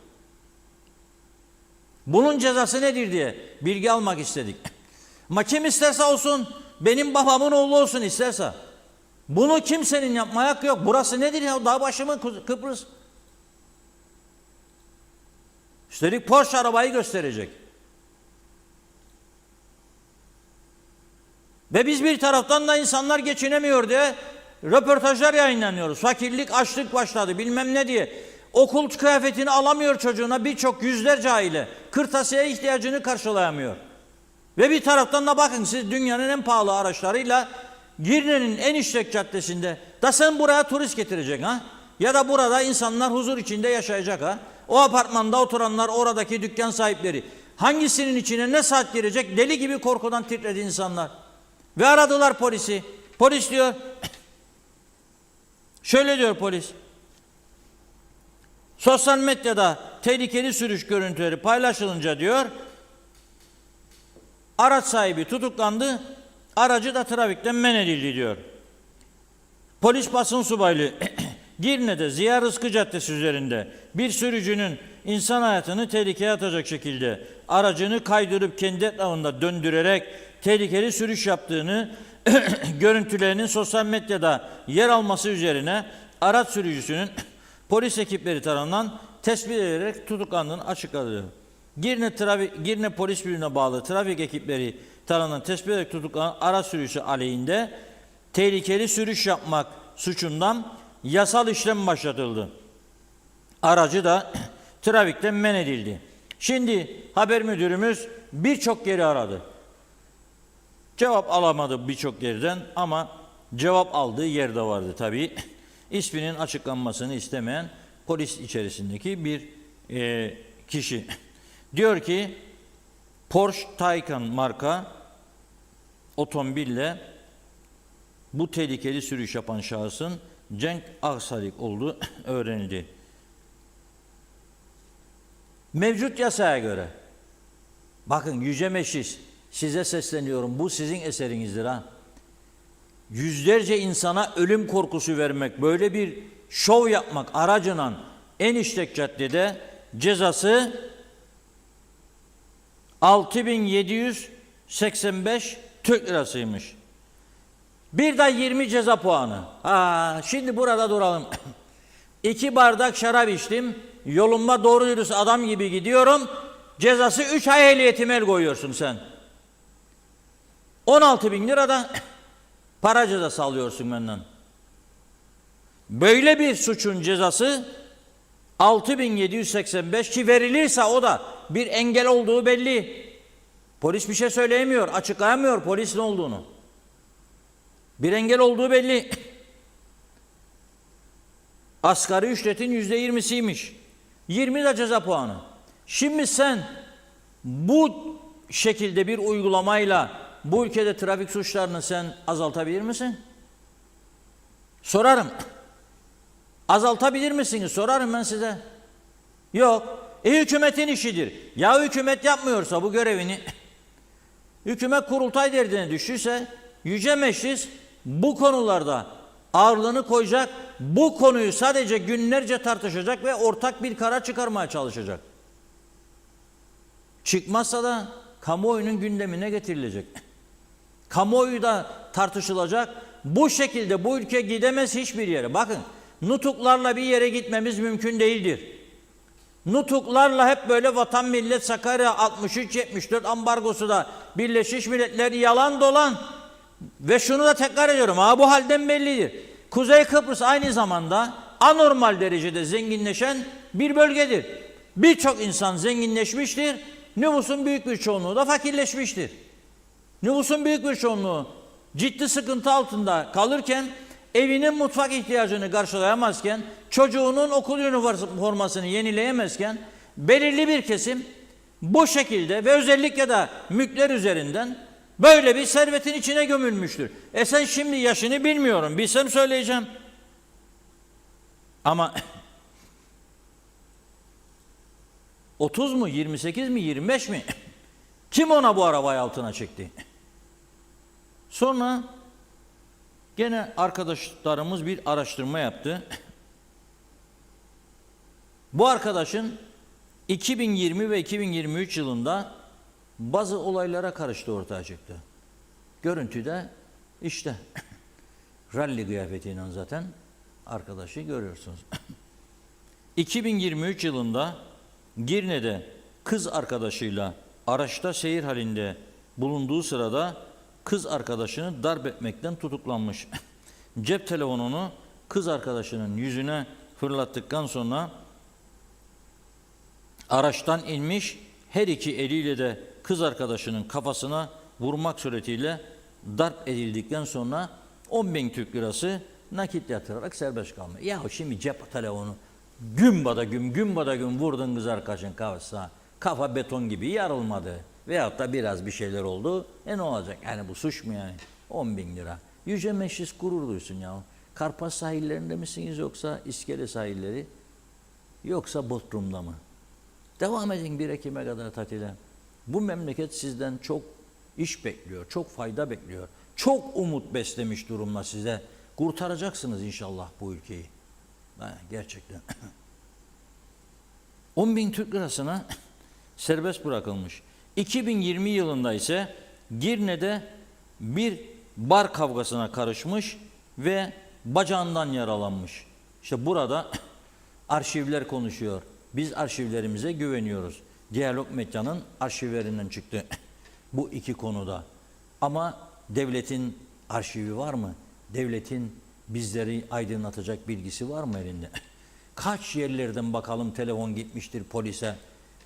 Bunun cezası nedir diye bilgi almak istedik. Ama kim isterse olsun, benim babamın oğlu olsun isterse. Bunu kimsenin yapmaya hakkı yok. Burası nedir ya? Dağ başı mı Kıbrıs? Üstelik Porsche arabayı gösterecek. Ve biz bir taraftan da insanlar geçinemiyor diye röportajlar yayınlanıyoruz. Fakirlik, açlık başladı bilmem ne diye. Okul kıyafetini alamıyor çocuğuna birçok yüzlerce aile. Kırtasiye ihtiyacını karşılayamıyor. Ve bir taraftan da bakın siz dünyanın en pahalı araçlarıyla Girne'nin en işlek caddesinde da sen buraya turist getireceksin ha? Ya da burada insanlar huzur içinde yaşayacak ha? O apartmanda oturanlar, oradaki dükkan sahipleri hangisinin içine ne saat girecek? Deli gibi korkudan titredi insanlar. Ve aradılar polisi. Polis diyor, şöyle diyor polis. Sosyal medyada tehlikeli sürüş görüntüleri paylaşılınca diyor, araç sahibi tutuklandı, aracı da trafikten men edildi diyor. Polis basın subaylığı Girne'de Ziya Rızkı Caddesi üzerinde bir sürücünün insan hayatını tehlikeye atacak şekilde aracını kaydırıp kendi etrafında döndürerek tehlikeli sürüş yaptığını görüntülerinin sosyal medyada yer alması üzerine araç sürücüsünün polis ekipleri tarafından tespit edilerek tutuklandığını açıkladı. Girne Polis Birliği'ne bağlı trafik ekipleri tarafından tespit ederek tutuklanan araç sürücüsü aleyhinde tehlikeli sürüş yapmak suçundan yasal işlem başlatıldı. Aracı da trafikten men edildi. Şimdi haber müdürümüz birçok yeri aradı. Cevap alamadı birçok yerden ama cevap aldığı yerde vardı tabii. İsminin açıklanmasını istemeyen polis içerisindeki bir kişi. Diyor ki Porsche Taycan marka otomobille bu tehlikeli sürüş yapan şahsın Cenk Aksarik olduğu öğrenildi. Mevcut yasaya göre, bakın Yüce Meclis size sesleniyorum, bu sizin eserinizdir ha. Yüzlerce insana ölüm korkusu vermek, böyle bir şov yapmak aracına en işlek caddede cezası 6.785 Türk lirasıymış. Bir de 20 ceza puanı. Şimdi burada duralım. 2 bardak şarap içtim. Yoluma doğru dürüst adam gibi gidiyorum. Cezası 3 ay ehliyetime el koyuyorsun sen. 16.000 lira da para cezası alıyorsun benden. Böyle bir suçun cezası 6.785 ki verilirse o da bir engel olduğu belli. Polis bir şey söyleyemiyor, açıklayamıyor polis ne olduğunu. Bir engel olduğu belli. Asgari ücretin %20'siymiş. 20 de ceza puanı. Şimdi sen bu şekilde bir uygulamayla bu ülkede trafik suçlarını sen azaltabilir misin? Sorarım. Azaltabilir misiniz? Sorarım ben size. Yok. Hükümetin işidir. Ya hükümet yapmıyorsa bu görevini, hükümet kurultay derdine düştüyse Yüce Meclis bu konularda ağırlığını koyacak, bu konuyu sadece günlerce tartışacak ve ortak bir karar çıkarmaya çalışacak. Çıkmazsa da kamuoyunun gündemine getirilecek. Kamuoyu da tartışılacak. Bu şekilde bu ülke gidemez hiçbir yere. Bakın, nutuklarla bir yere gitmemiz mümkün değildir. Nutuklarla hep böyle vatan millet Sakarya 63-74 ambargosu da Birleşmiş Milletler yalan dolan. Ve şunu da tekrar ediyorum. Bu halden bellidir. Kuzey Kıbrıs aynı zamanda anormal derecede zenginleşen bir bölgedir. Birçok insan zenginleşmiştir. Nüfusun büyük bir çoğunluğu da fakirleşmiştir. Nüfusun büyük bir çoğunluğu ciddi sıkıntı altında kalırken evinin mutfak ihtiyacını karşılayamazken, çocuğunun okul üniformasını yenileyemezken, belirli bir kesim bu şekilde ve özellikle de mülkler üzerinden böyle bir servetin içine gömülmüştür. Sen şimdi yaşını bilmiyorum, bilsem söyleyeceğim. Ama 30 mu, 28 mi, 25 mi? Kim ona bu arabayı altına çekti? Sonra gene arkadaşlarımız bir araştırma yaptı. Bu arkadaşın 2020 ve 2023 yılında bazı olaylara karıştı ortaya çıktı. Görüntüde işte ralli kıyafetiyle zaten arkadaşı görüyorsunuz. 2023 yılında Girne'de kız arkadaşıyla araçta seyir halinde bulunduğu sırada kız arkadaşını darp etmekten tutuklanmış. Cep telefonunu kız arkadaşının yüzüne fırlattıktan sonra araçtan inmiş, her iki eliyle de kız arkadaşının kafasına vurmak suretiyle darp edildikten sonra 10.000 Türk lirası nakit yatırarak serbest kalmış. Yahu şimdi cep telefonu gün bada gün vurdun kız arkadaşın kafasına. Kafa beton gibi yarılmadı. Veyahut da biraz bir şeyler oldu. Ne olacak? Yani bu suç mu yani? 10.000 lira. Yüce Meclis gurur duysun ya. Karpaz sahillerinde misiniz yoksa İskele sahilleri? Yoksa Bodrum'da mı? Devam edin 1 Ekim'e kadar tatile. Bu memleket sizden çok iş bekliyor, çok fayda bekliyor. Çok umut beslemiş durumda size. Kurtaracaksınız inşallah bu ülkeyi. Gerçekten. 10.000 Türk lirasına serbest bırakılmış. 2020 yılında ise Girne'de bir bar kavgasına karışmış ve bacağından yaralanmış. İşte burada arşivler konuşuyor. Biz arşivlerimize güveniyoruz. Diyalog Medya'nın arşivlerinden çıktı bu iki konuda. Ama devletin arşivi var mı? Devletin bizleri aydınlatacak bilgisi var mı elinde? Kaç yerlerden bakalım telefon gitmiştir polise.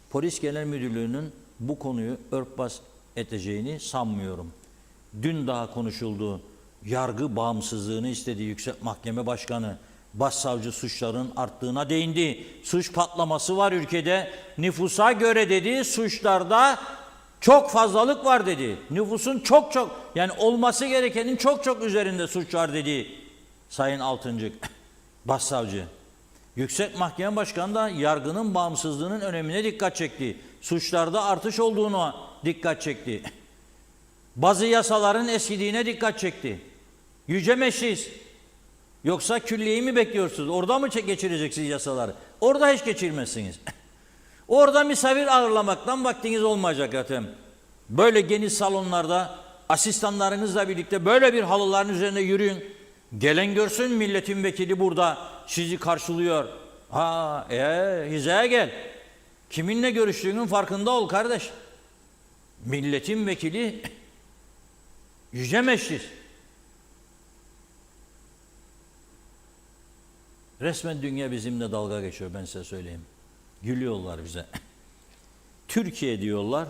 Polis Genel Müdürlüğü'nün bu konuyu örtbas edeceğini sanmıyorum. Dün daha konuşuldu. Yargı bağımsızlığını istediği Yüksek Mahkeme Başkanı, başsavcı suçların arttığına değindi. Suç patlaması var ülkede. Nüfusa göre dedi suçlarda çok fazlalık var dedi. Nüfusun çok yani olması gerekenin çok üzerinde suç var dedi Sayın Altıncık, başsavcı. Yüksek Mahkeme Başkanı da yargının bağımsızlığının önemine dikkat çekti. Suçlarda artış olduğuna dikkat çekti. Bazı yasaların eskidiğine dikkat çekti. Yüce Meclis, yoksa külliyeyi mi bekliyorsunuz? Orada mı geçireceksiniz yasaları? Orada hiç geçirmezsiniz. Orada misafir ağırlamaktan vaktiniz olmayacak zaten. Böyle geniş salonlarda asistanlarınızla birlikte böyle bir halıların üzerinde yürüyün. Gelen görsün milletin vekili burada sizi karşılıyor. Hizaya gel. Kiminle görüştüğünün farkında ol kardeş. Milletin vekili Yüce Meclis. Resmen dünya bizimle dalga geçiyor, ben size söyleyeyim. Gülüyorlar bize. Türkiye diyorlar.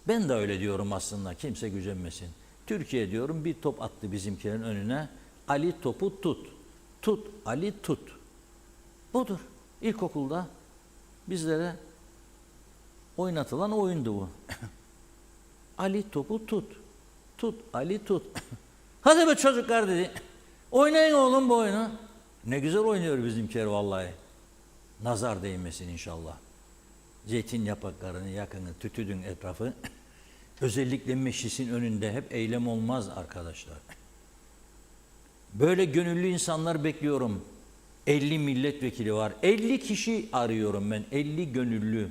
Ben de öyle diyorum aslında, kimse gücenmesin. Türkiye diyorum, bir top attı bizimkilerin önüne. Ali topu tut. Tut Ali tut. Budur. İlkokulda bizlere oynatılan oyundu bu. Ali topu tut. Tut Ali tut. Hadi be çocuklar dedi. Oynayın oğlum bu oyunu. Ne güzel oynuyor bizimkiler vallahi. Nazar değmesin inşallah. Zeytin yapraklarını yakını, tütüdün etrafı. Özellikle meclisin önünde hep eylem olmaz arkadaşlar. Böyle gönüllü insanlar bekliyorum. 50 milletvekili var. 50 kişi arıyorum ben. 50 gönüllü.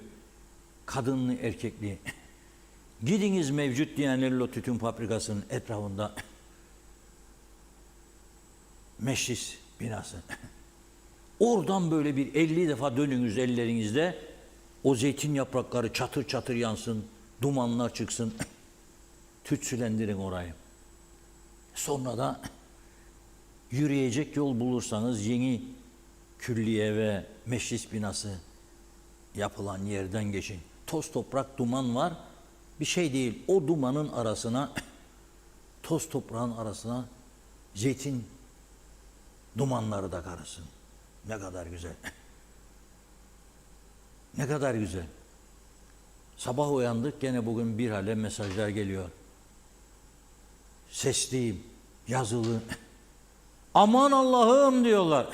Kadınlı, erkekli. Gidiniz mevcut Diyanello Tütün Fabrikası'nın etrafında. Meclis binası. Oradan böyle bir 50 defa dönünüz ellerinizde. O zeytin yaprakları çatır çatır yansın. Dumanlar çıksın. Tütsülendirin orayı. Sonra da yürüyecek yol bulursanız yeni külliye ve meclis binası yapılan yerden geçin. Toz toprak duman var. Bir şey değil. O dumanın arasına, toz toprağın arasına zeytin Dumanları da karışsın. Ne kadar güzel. Ne kadar güzel. Sabah uyandık, gene bugün bir hale mesajlar geliyor. Sesli, yazılı. Aman Allah'ım diyorlar.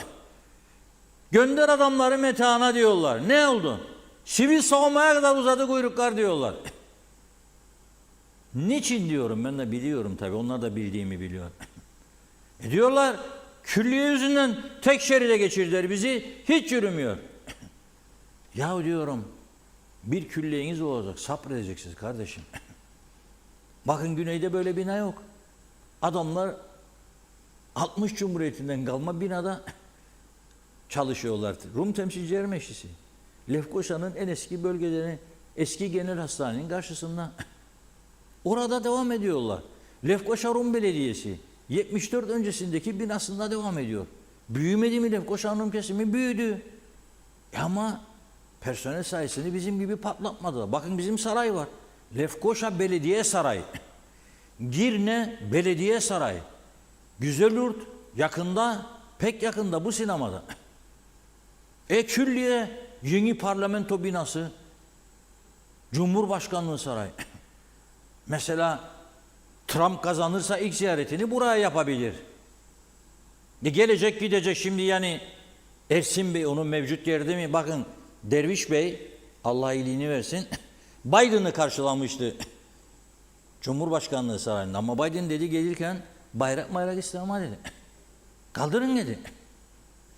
Gönder adamları metana diyorlar. Ne oldu? Sivil savunmaya kadar uzadı kuyruklar diyorlar. Niçin diyorum, ben de biliyorum tabii. Onlar da bildiğimi biliyor. Diyorlar, külliye yüzünden tek şeride geçirdiler bizi, hiç yürümüyor. Ya diyorum, bir külliyeniz olacak, sabredeceksiniz kardeşim. Bakın güneyde böyle bina yok. Adamlar 60 Cumhuriyeti'nden kalma binada çalışıyorlar. Rum Temsilciler Meclisi. Lefkoşa'nın en eski bölgeleri, eski genel hastanenin karşısında. Orada devam ediyorlar. Lefkoşa Rum Belediyesi 74 öncesindeki binasında devam ediyor. Büyümedi mi Lefkoşa Rum kesimi? Büyüdü. Ama personel sayısını bizim gibi patlatmadılar. Bakın bizim saray var. Lefkoşa Belediye Sarayı. Girne Belediye Sarayı. Güzelyurt yakında, pek yakında bu sinemada. Külliye yeni parlamento binası. Cumhurbaşkanlığı Sarayı. Mesela Trump kazanırsa ilk ziyaretini buraya yapabilir. Gelecek gidecek şimdi, yani Ersin Bey onun mevcut yerde mi? Bakın Derviş Bey, Allah iyiliğini versin, Biden'ı karşılamıştı Cumhurbaşkanlığı Sarayı'nda. Ama Biden dedi gelirken bayrak istemem dedi. Kaldırın dedi.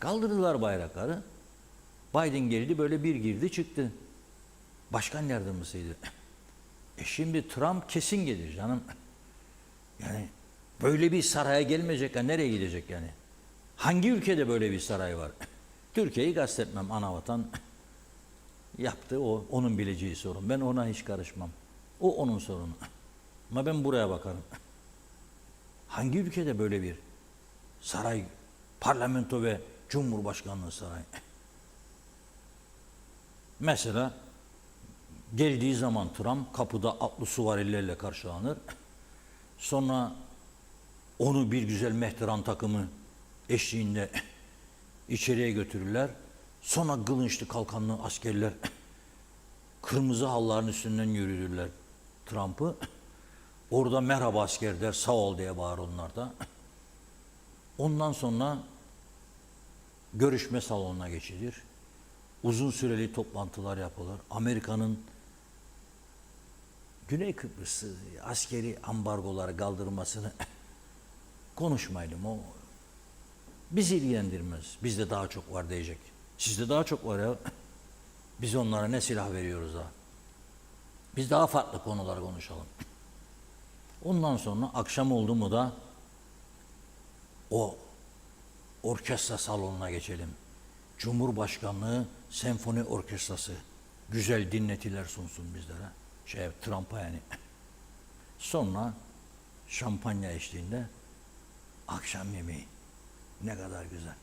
Kaldırdılar bayrakları. Biden geldi, böyle bir girdi çıktı. Başkan yardımcısıydı. Şimdi Trump kesin gelir canım. Yani böyle bir saraya gelmeyecek ya, nereye gidecek yani? Hangi ülkede böyle bir saray var? Türkiye'yi kastetmem, anavatan yaptı, o onun bileceği sorun. Ben ona hiç karışmam. O onun sorunu. Ama ben buraya bakarım. Hangi ülkede böyle bir saray, parlamento ve cumhurbaşkanlığı sarayı? Mesela geldiği zaman Trump kapıda atlı süvarilerle karşılanır. Sonra onu bir güzel mehteran takımı eşliğinde içeriye götürürler. Sonra kılıçlı kalkanlı askerler kırmızı halların üstünden yürüdüler Trump'ı. Orada merhaba asker der, sağ ol diye bağır onlar da. Ondan sonra görüşme salonuna geçilir. Uzun süreli toplantılar yapılır. Amerika'nın Güney Kıbrıs'ı askeri ambargoları kaldırmasını konuşmayalım. O bizi ilgilendirmez. Bizde daha çok var diyecek. Sizde daha çok var ya. Biz onlara ne silah veriyoruz daha? Biz daha farklı konuları konuşalım. Ondan sonra akşam oldu mu da o orkestra salonuna geçelim. Cumhurbaşkanlığı senfoni orkestrası güzel dinletiler sunsun bizlere. Trump'a yani. Sonra şampanya eşliğinde akşam yemeği. Ne kadar güzel.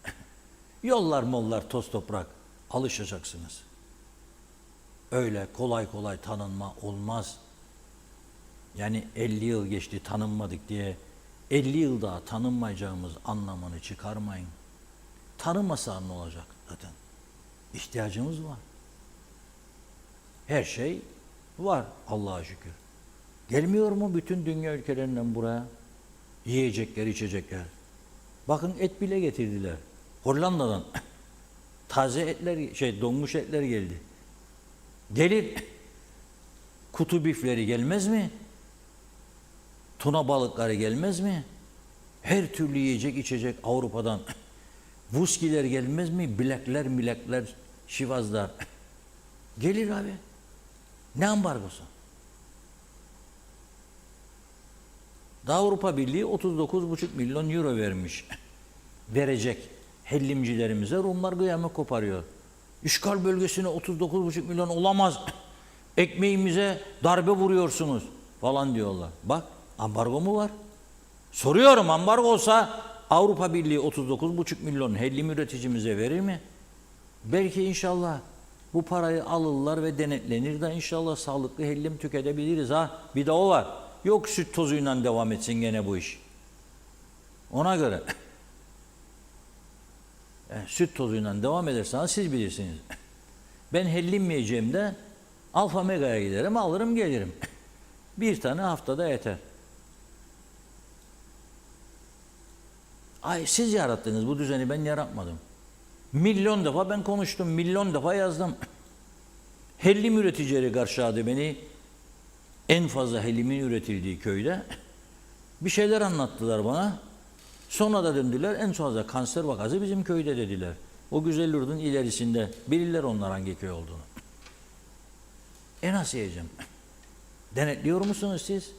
Yollar mollar toz toprak, alışacaksınız. Öyle kolay kolay tanınma olmaz. Yani 50 yıl geçti tanınmadık diye 50 yıl daha tanınmayacağımız anlamını çıkarmayın. Tanımasa ne olacak zaten? İhtiyacımız var. Her şey var Allah'a şükür. Gelmiyor mu bütün dünya ülkelerinden buraya? Yiyecekler, içecekler. Bakın et bile getirdiler. Hollanda'dan taze etler, donmuş etler geldi. Gelir. Kutu bifleri gelmez mi? Tuna balıkları gelmez mi? Her türlü yiyecek, içecek Avrupa'dan. Vuskiler gelmez mi? Bilekler, şivazlar. Gelir abi. Ne ambargosu? Daha Avrupa Birliği 39,5 milyon euro vermiş. Verecek hellimcilerimize. Rumlar kıyamet koparıyor. İşgal bölgesine 39,5 milyon olamaz. Ekmeğimize darbe vuruyorsunuz falan diyorlar. Bak ambargo mu var? Soruyorum, ambargo olsa Avrupa Birliği 39,5 milyon hellim üreticimize verir mi? Belki inşallah bu parayı alırlar ve denetlenir de inşallah sağlıklı hellim tüketebiliriz ha. Bir de o var. Yok süt tozuyla devam etsin gene bu iş. Ona göre. Süt tozuyla devam ederseniz siz bilirsiniz. Ben hellinmeyeceğimde Alfa Mega'ya giderim, alırım gelirim. Bir tane haftada yeter. Ay siz yarattınız bu düzeni, ben yaratmadım. Milyon defa ben konuştum, milyon defa yazdım. Hellim üreticileri karşıladı beni. En fazla hellimin üretildiği köyde. Bir şeyler anlattılar bana. Sonra da döndüler, en fazla kanser vakası bizim köyde dediler. O güzel yurdun ilerisinde. Bilirler onlar hangi köy olduğunu. Nasıl yiyeceğim? Denetliyor musunuz siz?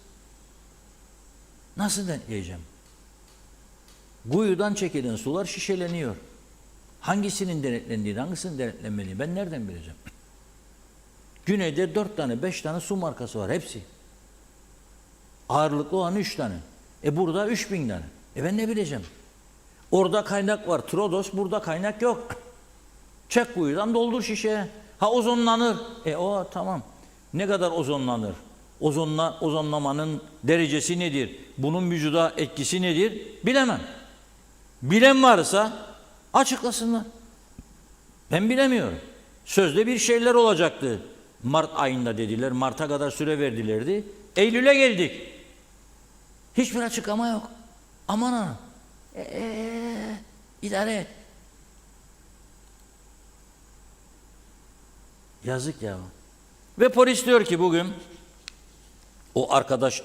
Nasıl denetleyeceğim? Kuyudan çekilen sular şişeleniyor. Hangisinin denetlendiğini, hangisinin denetlenmediğini ben nereden bileceğim? Güneyde 4 tane, 5 tane su markası var hepsi. Ağırlıklı olan 3 tane. Burada 3000 tane. Ben ne bileceğim? Orada kaynak var, Trodos, burada kaynak yok. Çek kuyudan doldur şişeye. Ha ozonlanır. O tamam. Ne kadar ozonlanır? Ozonlamanın derecesi nedir? Bunun vücuda etkisi nedir? Bilemem. Bilen varsa açıklasınlar. Ben bilemiyorum. Sözde bir şeyler olacaktı. Mart ayında dediler. Mart'a kadar süre verdilerdi. Eylül'e geldik. Hiçbir açıklama yok. Aman ha. İdare et. Yazık ya. Ve polis diyor ki bugün o arkadaş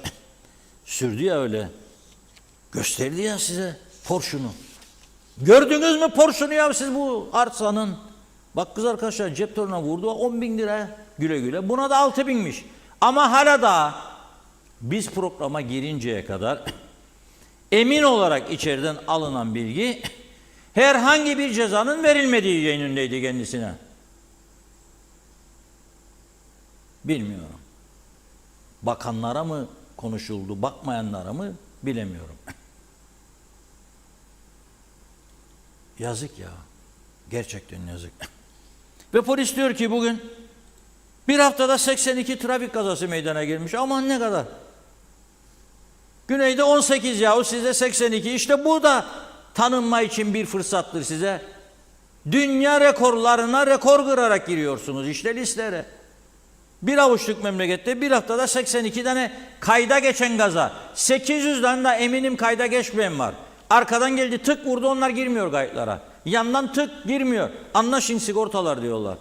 sürdü ya öyle. Gösterdi ya size Porsche'unu. Gördünüz mü Porsche'unu ya siz bu arsanın? Bak kız arkadaşlar cep telefonuna vurdu 10.000 lira güle güle. Buna da 6.000'miş. Ama hala da biz programa girinceye kadar emin olarak içeriden alınan bilgi herhangi bir cezanın verilmediği yönündeydi kendisine. Bilmiyorum. Bakanlara mı konuşuldu, bakmayanlara mı bilemiyorum. Yazık ya. Gerçekten yazık. Ve polis diyor ki bugün bir haftada 82 trafik kazası meydana gelmiş. Aman ne kadar. Güneyde 18 yahu size 82. İşte bu da tanınma için bir fırsattır size. Dünya rekorlarına rekor kırarak giriyorsunuz işte listelere. Bir avuçluk memlekette bir haftada 82 tane kayda geçen gaza. 800'den de eminim kayda geçmeyen var. Arkadan geldi tık vurdu onlar girmiyor kayıtlara. Yandan tık girmiyor. Anlaşın sigortalar diyorlar.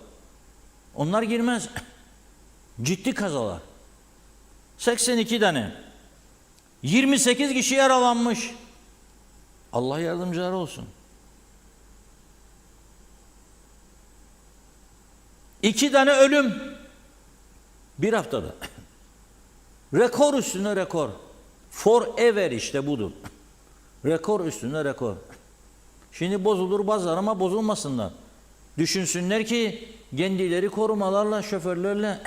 Onlar girmez. Ciddi kazalar. 82 tane. 28 kişi yaralanmış. Allah yardımcıları olsun. 2 tane ölüm. Bir haftada. Rekor üstüne rekor. Forever işte budur. Rekor üstüne rekor. Şimdi bozulur bazılar ama bozulmasınlar. Düşünsünler ki kendileri korumalarla, şoförlerle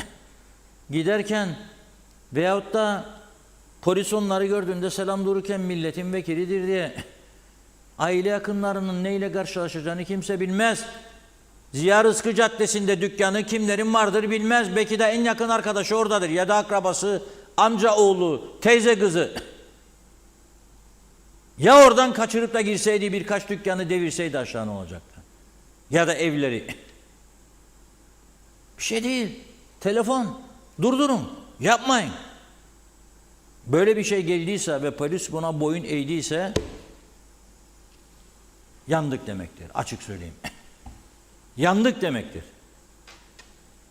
giderken veyahut da polis onları gördüğünde selam dururken milletin vekilidir diye aile yakınlarının neyle karşılaşacağını kimse bilmez. Ziya Rızkı Caddesi'nde dükkanı kimlerin vardır bilmez. Belki de en yakın arkadaşı oradadır ya da akrabası, amca oğlu, teyze kızı. Ya oradan kaçırıp da girseydi birkaç dükkanı devirseydi aşağı ne olacaktı? Ya da evleri. Bir şey değil. Telefon. Durdurun. Yapmayın. Böyle bir şey geldiyse ve polis buna boyun eğdiyse yandık demektir. Açık söyleyeyim. Yandık demektir.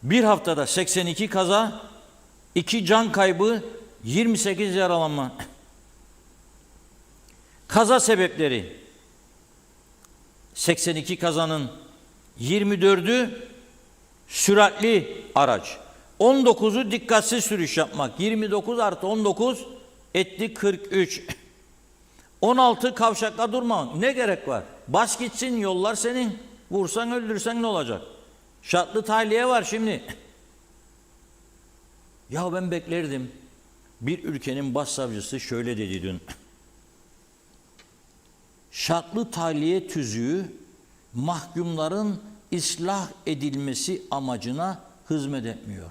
Bir haftada 82 kaza, 2 can kaybı, 28 yaralanma. Kaza sebepleri 82 kazanın 24'ü süratli araç. 19'u dikkatsiz sürüş yapmak. 29 artı 19 etti 43. 16 kavşakta durma. Ne gerek var? Bas gitsin yollar senin. Vursan öldürsen ne olacak? Şartlı tahliye var şimdi. Ya ben beklerdim. Bir ülkenin başsavcısı şöyle dedi dün. Şartlı tahliye tüzüğü mahkumların ıslah edilmesi amacına hizmet etmiyor.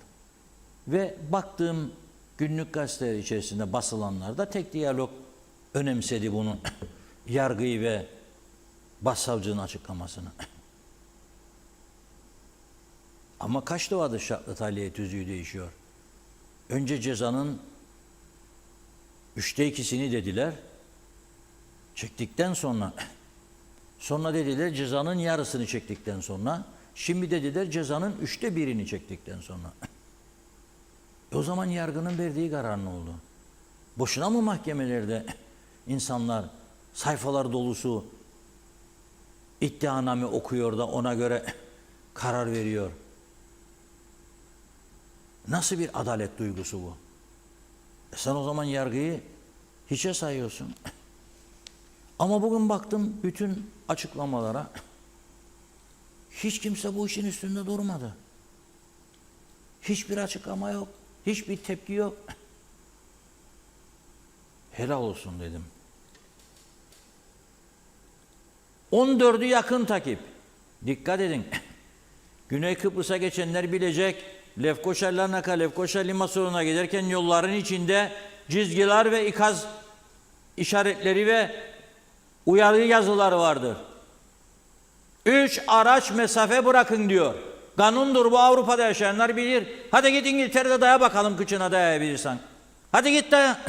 Ve baktığım günlük gazeteler içerisinde basılanlarda tek diyalog önemsedi bunu. Yargıyı ve başsavcının açıklamasını. Ama kaç defadır şartlı tahliye tüzüğü değişiyor? Önce cezanın 2/3'ünü dediler. Çektikten sonra dediler cezanın yarısını çektikten sonra, şimdi dediler cezanın 1/3'ünü çektikten sonra. O zaman yargının verdiği karar ne oldu? Boşuna mı mahkemelerde insanlar sayfalar dolusu iddianame okuyor da ona göre karar veriyor? Nasıl bir adalet duygusu bu? Sen o zaman yargıyı hiçe sayıyorsun. Ama bugün baktım bütün açıklamalara, hiç kimse bu işin üstünde durmadı. Hiçbir açıklama yok, hiçbir tepki yok. Helal olsun dedim. 14'ü yakın takip. Dikkat edin. Güney Kıbrıs'a geçenler bilecek. Lefkoşa Larnaka, Lefkoşa Limasolu'na giderken yolların içinde çizgiler ve ikaz işaretleri ve uyarı yazıları vardır. 3 araç mesafe bırakın diyor. Kanundur bu, Avrupa'da yaşayanlar bilir. Hadi git İngiltere'de daya bakalım, kıçına dayayabilirsen. Hadi git daya.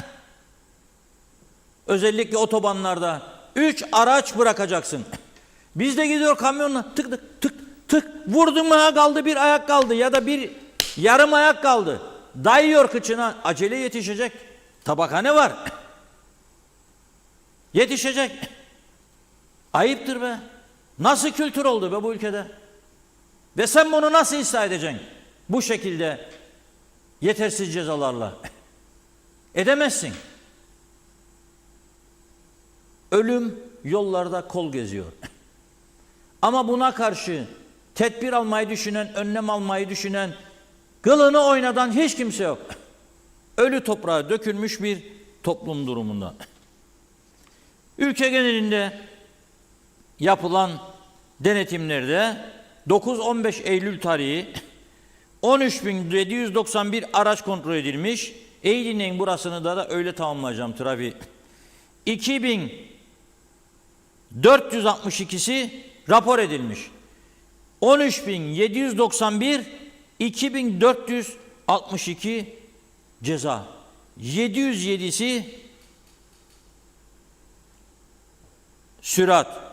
Özellikle otobanlarda 3 araç bırakacaksın. Biz de gidiyor kamyonla tık tık tık tık, vurdum mu kaldı, bir ayak kaldı ya da bir yarım ayak kaldı. Dayıyor kıçına, acele yetişecek. Tabakhane var. Yetişecek. Ayıptır be. Nasıl kültür oldu be bu ülkede? Ve sen bunu nasıl ıslah edeceksin? Bu şekilde yetersiz cezalarla. Edemezsin. Ölüm yollarda kol geziyor. Ama buna karşı tedbir almayı düşünen, önlem almayı düşünen, kılını oynadan hiç kimse yok. Ölü toprağa dökülmüş bir toplum durumunda. Ülke genelinde yapılan denetimlerde 9-15 Eylül tarihi 13.791 araç kontrol edilmiş. İyi dinleyin, burasını da öyle tamamlayacağım trafiği. 2.462'si rapor edilmiş. 13.791, 2.462 ceza. 707'si sürat.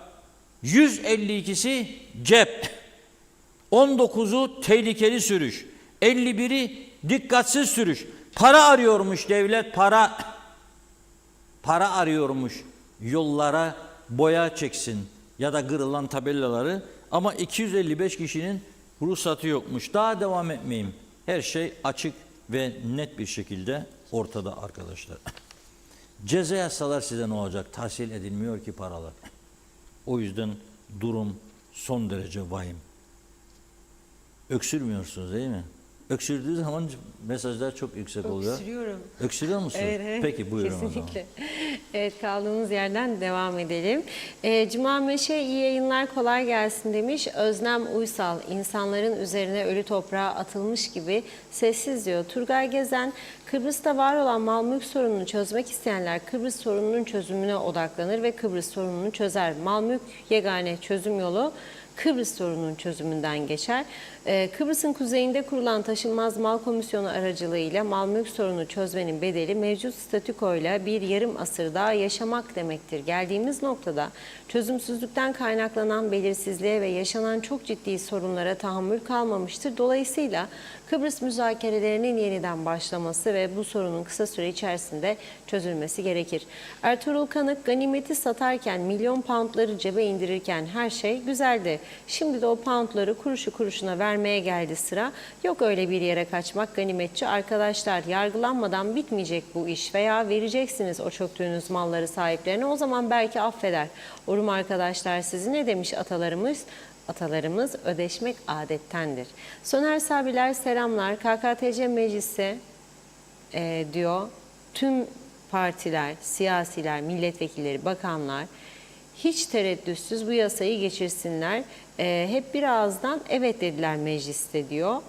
152'si cep. 19'u tehlikeli sürüş. 51'i dikkatsiz sürüş. Para arıyormuş devlet, para arıyormuş. Yollara boya çeksin ya da kırılan tabelaları, ama 255 kişinin ruhsatı yokmuş. Daha devam etmeyeyim. Her şey açık ve net bir şekilde ortada arkadaşlar. Ceza yazsalar size ne olacak? Tahsil edilmiyor ki paralar. O yüzden durum son derece vahim. Öksürmüyorsunuz değil mi? Öksürdüğü zaman mesajlar çok yüksek oluyor. Öksürüyorum. Öksürüyor musunuz? Evet, evet. Peki buyurun Kesinlikle. o zaman. Evet, kaldığımız yerden devam edelim. Cuma Meşe iyi yayınlar, kolay gelsin demiş. Özlem Uysal, insanların üzerine ölü toprağa atılmış gibi sessiz diyor. Turgay Gezen, Kıbrıs'ta var olan mal mülk sorununu çözmek isteyenler Kıbrıs sorununun çözümüne odaklanır ve Kıbrıs sorununu çözer. Mal mülk yegane çözüm yolu Kıbrıs sorununun çözümünden geçer. Kıbrıs'ın kuzeyinde kurulan Taşınmaz Mal Komisyonu aracılığıyla mal mülk sorunu çözmenin bedeli mevcut statükoyla bir yarım asır daha yaşamak demektir. Geldiğimiz noktada çözümsüzlükten kaynaklanan belirsizliğe ve yaşanan çok ciddi sorunlara tahammül kalmamıştır. Dolayısıyla Kıbrıs müzakerelerinin yeniden başlaması ve bu sorunun kısa süre içerisinde çözülmesi gerekir. Ertuğrul Kanık, ganimeti satarken milyon poundları cebe indirirken her şey güzeldi. Şimdi de o poundları kuruşu kuruşuna vermeye geldi sıra. Yok öyle bir yere kaçmak ganimetçi arkadaşlar. Yargılanmadan bitmeyecek bu iş veya vereceksiniz o çöktüğünüz malları sahiplerine, o zaman belki affeder. Orum arkadaşlar sizi, ne demiş atalarımız? Atalarımız ödeşmek adettendir. Soner Sabiler selamlar. KKTC Meclisi diyor tüm partiler, siyasiler, milletvekilleri, bakanlar hiç tereddütsüz bu yasayı geçirsinler. Hep bir ağızdan evet dediler mecliste diyor.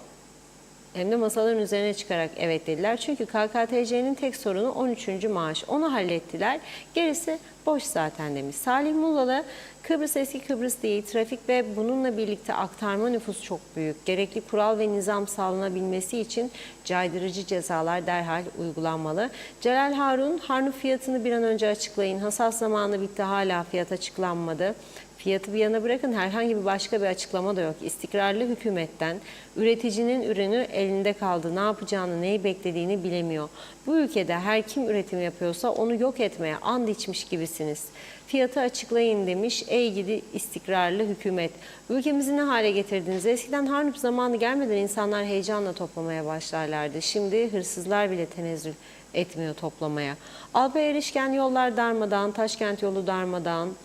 hem de masaların üzerine çıkarak evet dediler. Çünkü KKTC'nin tek sorunu 13. maaş. Onu hallettiler. Gerisi boş zaten demiş. Salih Mullalı, Kıbrıs eski Kıbrıs değil. Trafik ve bununla birlikte aktarma nüfusu çok büyük. Gerekli kural ve nizam sağlanabilmesi için caydırıcı cezalar derhal uygulanmalı. Celal Harun, harnuf fiyatını bir an önce açıklayın. Hasat zamanı bitti, hala fiyat açıklanmadı. Fiyatı bir yana bırakın, herhangi bir başka bir açıklama da yok. İstikrarlı hükümetten üreticinin ürünü elinde kaldı. Ne yapacağını, neyi beklediğini bilemiyor. Bu ülkede her kim üretim yapıyorsa onu yok etmeye and içmiş gibisiniz. Fiyatı açıklayın demiş. Ey gidi istikrarlı hükümet. Ülkemizi ne hale getirdiniz? Eskiden harnuf zamanı gelmeden insanlar heyecanla toplamaya başlarlardı. Şimdi hırsızlar bile tenezzül etmiyor toplamaya. Alpay Erişken, yollar darmadağın, Taşkent yolu darmadağın.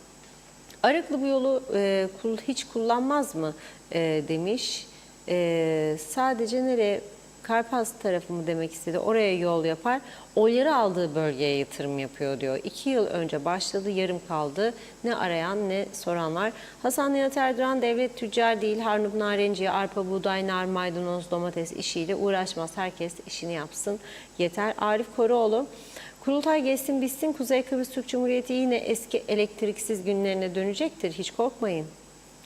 Arıklı bu yolu hiç kullanmaz mı demiş. Sadece nereye? Karpaz tarafı mı demek istedi? Oraya yol yapar. Oyları aldığı bölgeye yatırım yapıyor diyor. 2 yıl önce başladı, yarım kaldı. Ne arayan ne soran var. Hasan Nihat Erdoğan, devlet tüccar değil. Harnuf, narenciye, arpa, buğday, nar, maydanoz, domates işiyle uğraşmaz. Herkes işini yapsın yeter. Arif Koruoğlu, kurultay geçsin bitsin, Kuzey Kıbrıs Türk Cumhuriyeti yine eski elektriksiz günlerine dönecektir. Hiç korkmayın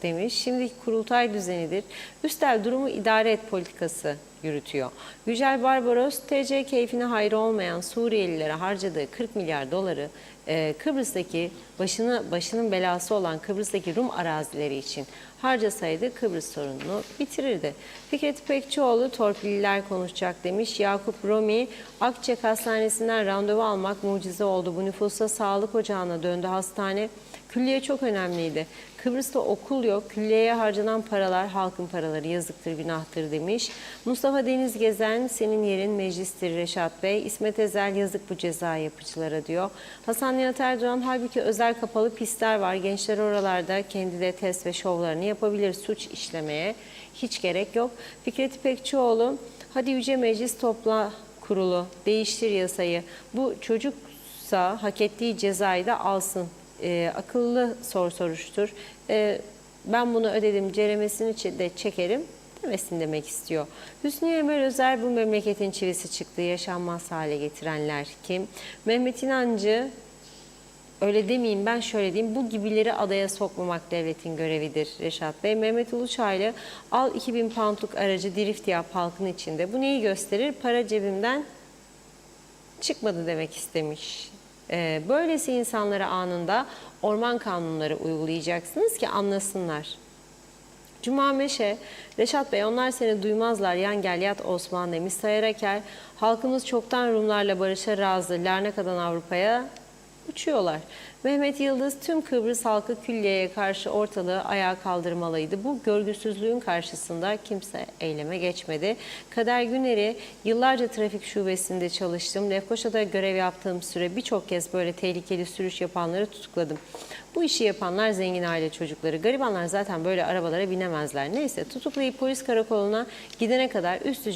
demiş. Şimdiki kurultay düzenidir. Üstel durumu idare et politikası yürütüyor. Yücel Barbaros, TC keyfine hayrı olmayan Suriyelilere harcadığı 40 milyar doları Kıbrıs'taki başının belası olan Kıbrıs'taki Rum arazileri için harcasaydı Kıbrıs sorununu bitirirdi. Fikret İpekçioğlu, torpilliler konuşacak demiş. Yakup Romi, Akçek Hastanesi'nden randevu almak mucize oldu. Bu nüfusa sağlık ocağına döndü hastane. Külliye çok önemliydi. Kıbrıs'ta okul yok. Külliyeye harcanan paralar halkın paraları, yazıktır, günahtır demiş. Mustafa Deniz Gezen, senin yerin meclistir Reşat Bey. İsmet Ezel, yazık bu ceza yapıcılara diyor. Hasan Nihat Erdoğan, halbuki özel kapalı pistler var. Gençler oralarda kendi de test ve şovlarını yapabilir. Suç işlemeye hiç gerek yok. Fikret İpekçioğlu, hadi Yüce Meclis topla kurulu, değiştir yasayı. Bu çocuksa hak ettiği cezayı da alsın. Akıllı soruştur. Ben bunu ödedim, ceremesini de çekerim demesin demek istiyor. Hüsnü Emel Özer, bu memleketin çivisi çıktı, yaşanmaz hale getirenler kim? Mehmet İnancı, öyle demeyeyim ben şöyle diyeyim, bu gibileri adaya sokmamak devletin görevidir Reşat Bey. Mehmet Uluçaylı, al 2000 poundluk aracı drift yap halkın içinde. Bu neyi gösterir? Para cebimden çıkmadı demek istemiş. Böylesi insanlara anında orman kanunları uygulayacaksınız ki anlasınlar. Cuma Meşe, Reşat Bey, onlar seni duymazlar, yan gel yat Osman demiş. Sayar Aker, halkımız çoktan Rumlarla barışa razı, Larnaka'dan Avrupa'ya uçuyorlar. Mehmet Yıldız, tüm Kıbrıs halkı külliyeye karşı ortalığı ayağa kaldırmalıydı. Bu görgüsüzlüğün karşısında kimse eyleme geçmedi. Kader Güner'i, yıllarca trafik şubesinde çalıştım. Lefkoşa'da görev yaptığım süre birçok kez böyle tehlikeli sürüş yapanları tutukladım. Bu işi yapanlar zengin aile çocukları. Garibanlar zaten böyle arabalara binemezler. Neyse, tutuklayıp polis karakoluna gidene kadar üst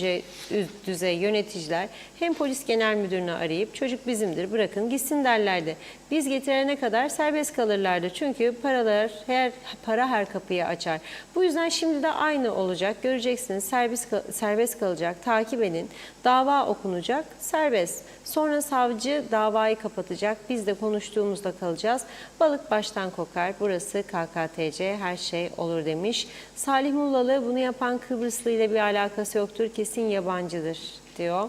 düzey yöneticiler hem polis genel müdürünü arayıp çocuk bizimdir bırakın gitsin derlerdi. Biz getirene kadar serbest kalırlardı. Çünkü para her kapıyı açar. Bu yüzden şimdi de aynı olacak. Göreceksiniz, serbest kalacak. Takip edin. Dava okunacak. Serbest. Sonra savcı davayı kapatacak. Biz de konuştuğumuzda kalacağız. Balık baştan kokar. Burası KKTC, her şey olur demiş. Salih Mullalı, bunu yapan Kıbrıslı ile bir alakası yoktur. Kesin yabancıdır diyor.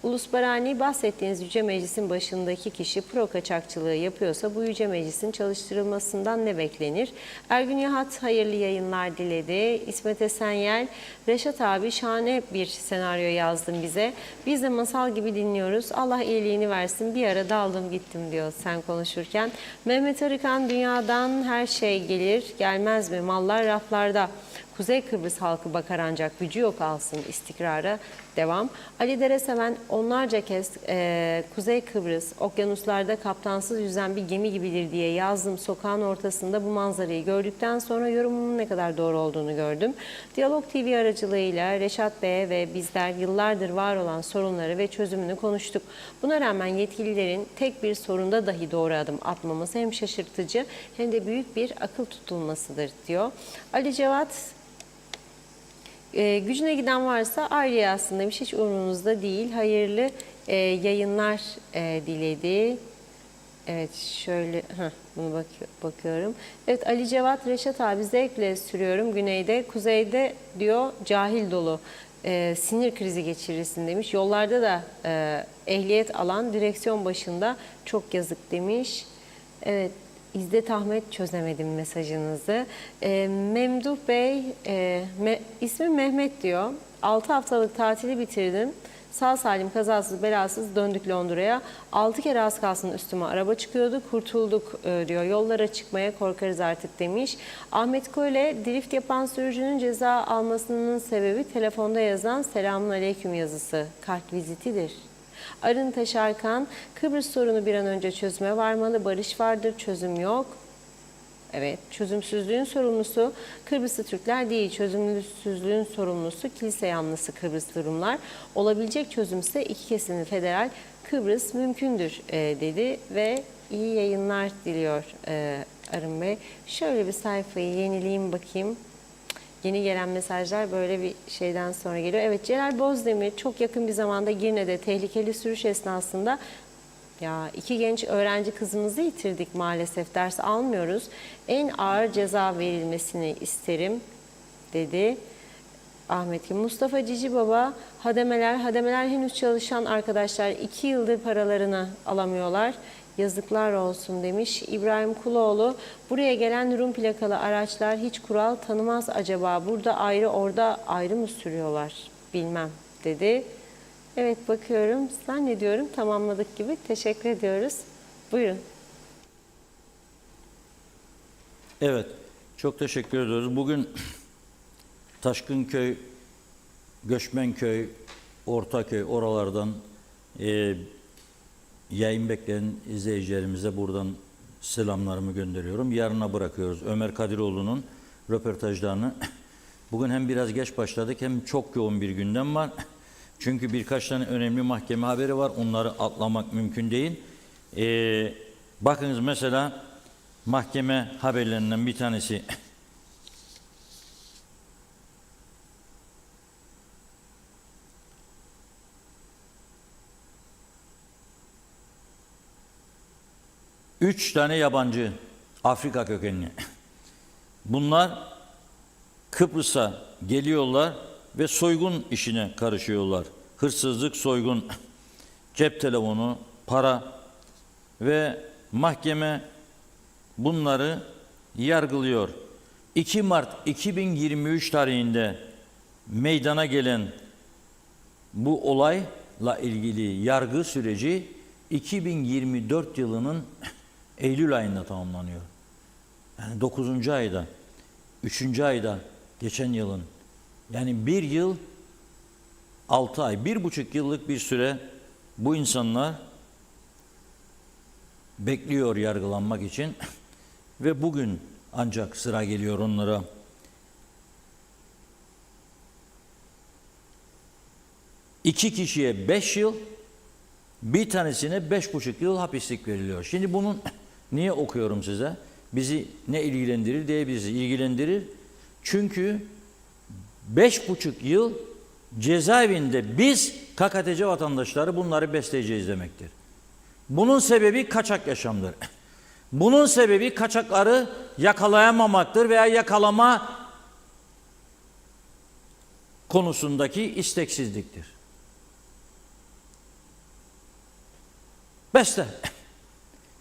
Ulus Barani, bahsettiğiniz Yüce Meclis'in başındaki kişi pro kaçakçılığı yapıyorsa bu Yüce Meclis'in çalıştırılmasından ne beklenir? Ergün Yahat hayırlı yayınlar diledi. İsmet Esenyel, Reşat abi şahane bir senaryo yazdın bize. Biz de masal gibi dinliyoruz. Allah iyiliğini versin. Bir ara daldım gittim diyor sen konuşurken. Mehmet Arıkan, dünyadan her şey gelir. Gelmez mi? Mallar raflarda. Kuzey Kıbrıs halkı bakar ancak gücü yok alsın istikrara devam. Ali Dereseven, onlarca kez Kuzey Kıbrıs okyanuslarda kaptansız yüzen bir gemi gibidir diye yazdım. Sokağın ortasında bu manzarayı gördükten sonra yorumumun ne kadar doğru olduğunu gördüm. Diyalog TV aracılığıyla Reşat Bey ve bizler yıllardır var olan sorunları ve çözümünü konuştuk. Buna rağmen yetkililerin tek bir sorunda dahi doğru adım atmaması hem şaşırtıcı hem de büyük bir akıl tutulmasıdır diyor. Ali Cevat, Gücüne giden varsa ayrı aslında demiş, hiç umurumuzda değil. Hayırlı yayınlar diledi. Evet, şöyle bunu bakıyorum. Evet, Ali Cevat Reşat abi, zevkle sürüyorum güneyde, kuzeyde diyor cahil dolu. Sinir krizi geçirirsin demiş. Yollarda da ehliyet alan direksiyon başında çok yazık demiş. Evet, İzzet Ahmet, çözemedim mesajınızı. Memduh Bey, ismi Mehmet diyor. 6 haftalık tatili bitirdim. Sağ salim, kazasız belasız döndük Londra'ya. 6 kere az kalsın üstüme araba çıkıyordu. Kurtulduk diyor. Yollara çıkmaya korkarız artık demiş. Ahmet Köle, drift yapan sürücünün ceza almasının sebebi telefonda yazan selamun aleyküm yazısı. Kart vizitidir. Arın Taşarkan, Kıbrıs sorunu bir an önce çözüme varmalı. Barış vardır, çözüm yok. Evet, çözümsüzlüğün sorumlusu Kıbrıslı Türkler değil, çözümsüzlüğün sorumlusu kilise yanlısı Kıbrıslı Rumlar. Olabilecek çözümse iki kesimli federal Kıbrıs mümkündür dedi ve iyi yayınlar diliyor Arın Bey. Şöyle bir sayfayı yenileyim bakayım. Yeni gelen mesajlar böyle bir şeyden sonra geliyor. Evet, Celal Bozdemir çok yakın bir zamanda Girne'de tehlikeli sürüş esnasında iki genç öğrenci kızımızı yitirdik maalesef, ders almıyoruz. En ağır ceza verilmesini isterim dedi Ahmet Kim. Mustafa Cici Baba, hademeler henüz çalışan arkadaşlar 2 yıldır paralarını alamıyorlar. Yazıklar olsun demiş. İbrahim Kuloğlu, buraya gelen Rum plakalı araçlar hiç kural tanımaz acaba? Burada ayrı, orada ayrı mı sürüyorlar? Bilmem dedi. Evet, bakıyorum. Zannediyorum tamamladık gibi. Teşekkür ediyoruz. Buyurun. Evet, çok teşekkür ediyoruz. Bugün Taşkınköy, Göçmenköy, Ortaköy oralardan yayın bekleyen izleyicilerimize buradan selamlarımı gönderiyorum. Yarına bırakıyoruz Ömer Kadiroğlu'nun röportajlarını. Bugün hem biraz geç başladık hem çok yoğun bir gündem var. Çünkü birkaç tane önemli mahkeme haberi var. Onları atlamak mümkün değil. Bakınız mesela mahkeme haberlerinden bir tanesi. Üç tane yabancı, Afrika kökenli. Bunlar Kıbrıs'a geliyorlar ve soygun işine karışıyorlar. Hırsızlık, soygun, cep telefonu, para ve mahkeme bunları yargılıyor. 2 Mart 2023 tarihinde meydana gelen bu olayla ilgili yargı süreci 2024 yılının Eylül ayında tamamlanıyor. Yani 9. ayda, 3. ayda geçen yılın. Yani 1 yıl 6 ay, 1,5 yıllık bir süre bu insanlar bekliyor yargılanmak için ve bugün ancak sıra geliyor onlara. İki kişiye 5 yıl, bir tanesine 5,5 yıl hapislik veriliyor. Şimdi bunun niye okuyorum size? Bizi ne ilgilendirir diye bizi ilgilendirir. Çünkü 5,5 yıl cezaevinde biz KKTC vatandaşları bunları besleyeceğiz demektir. Bunun sebebi kaçak yaşamdır. Bunun sebebi kaçakları yakalayamamaktır veya yakalama konusundaki isteksizliktir. Besle.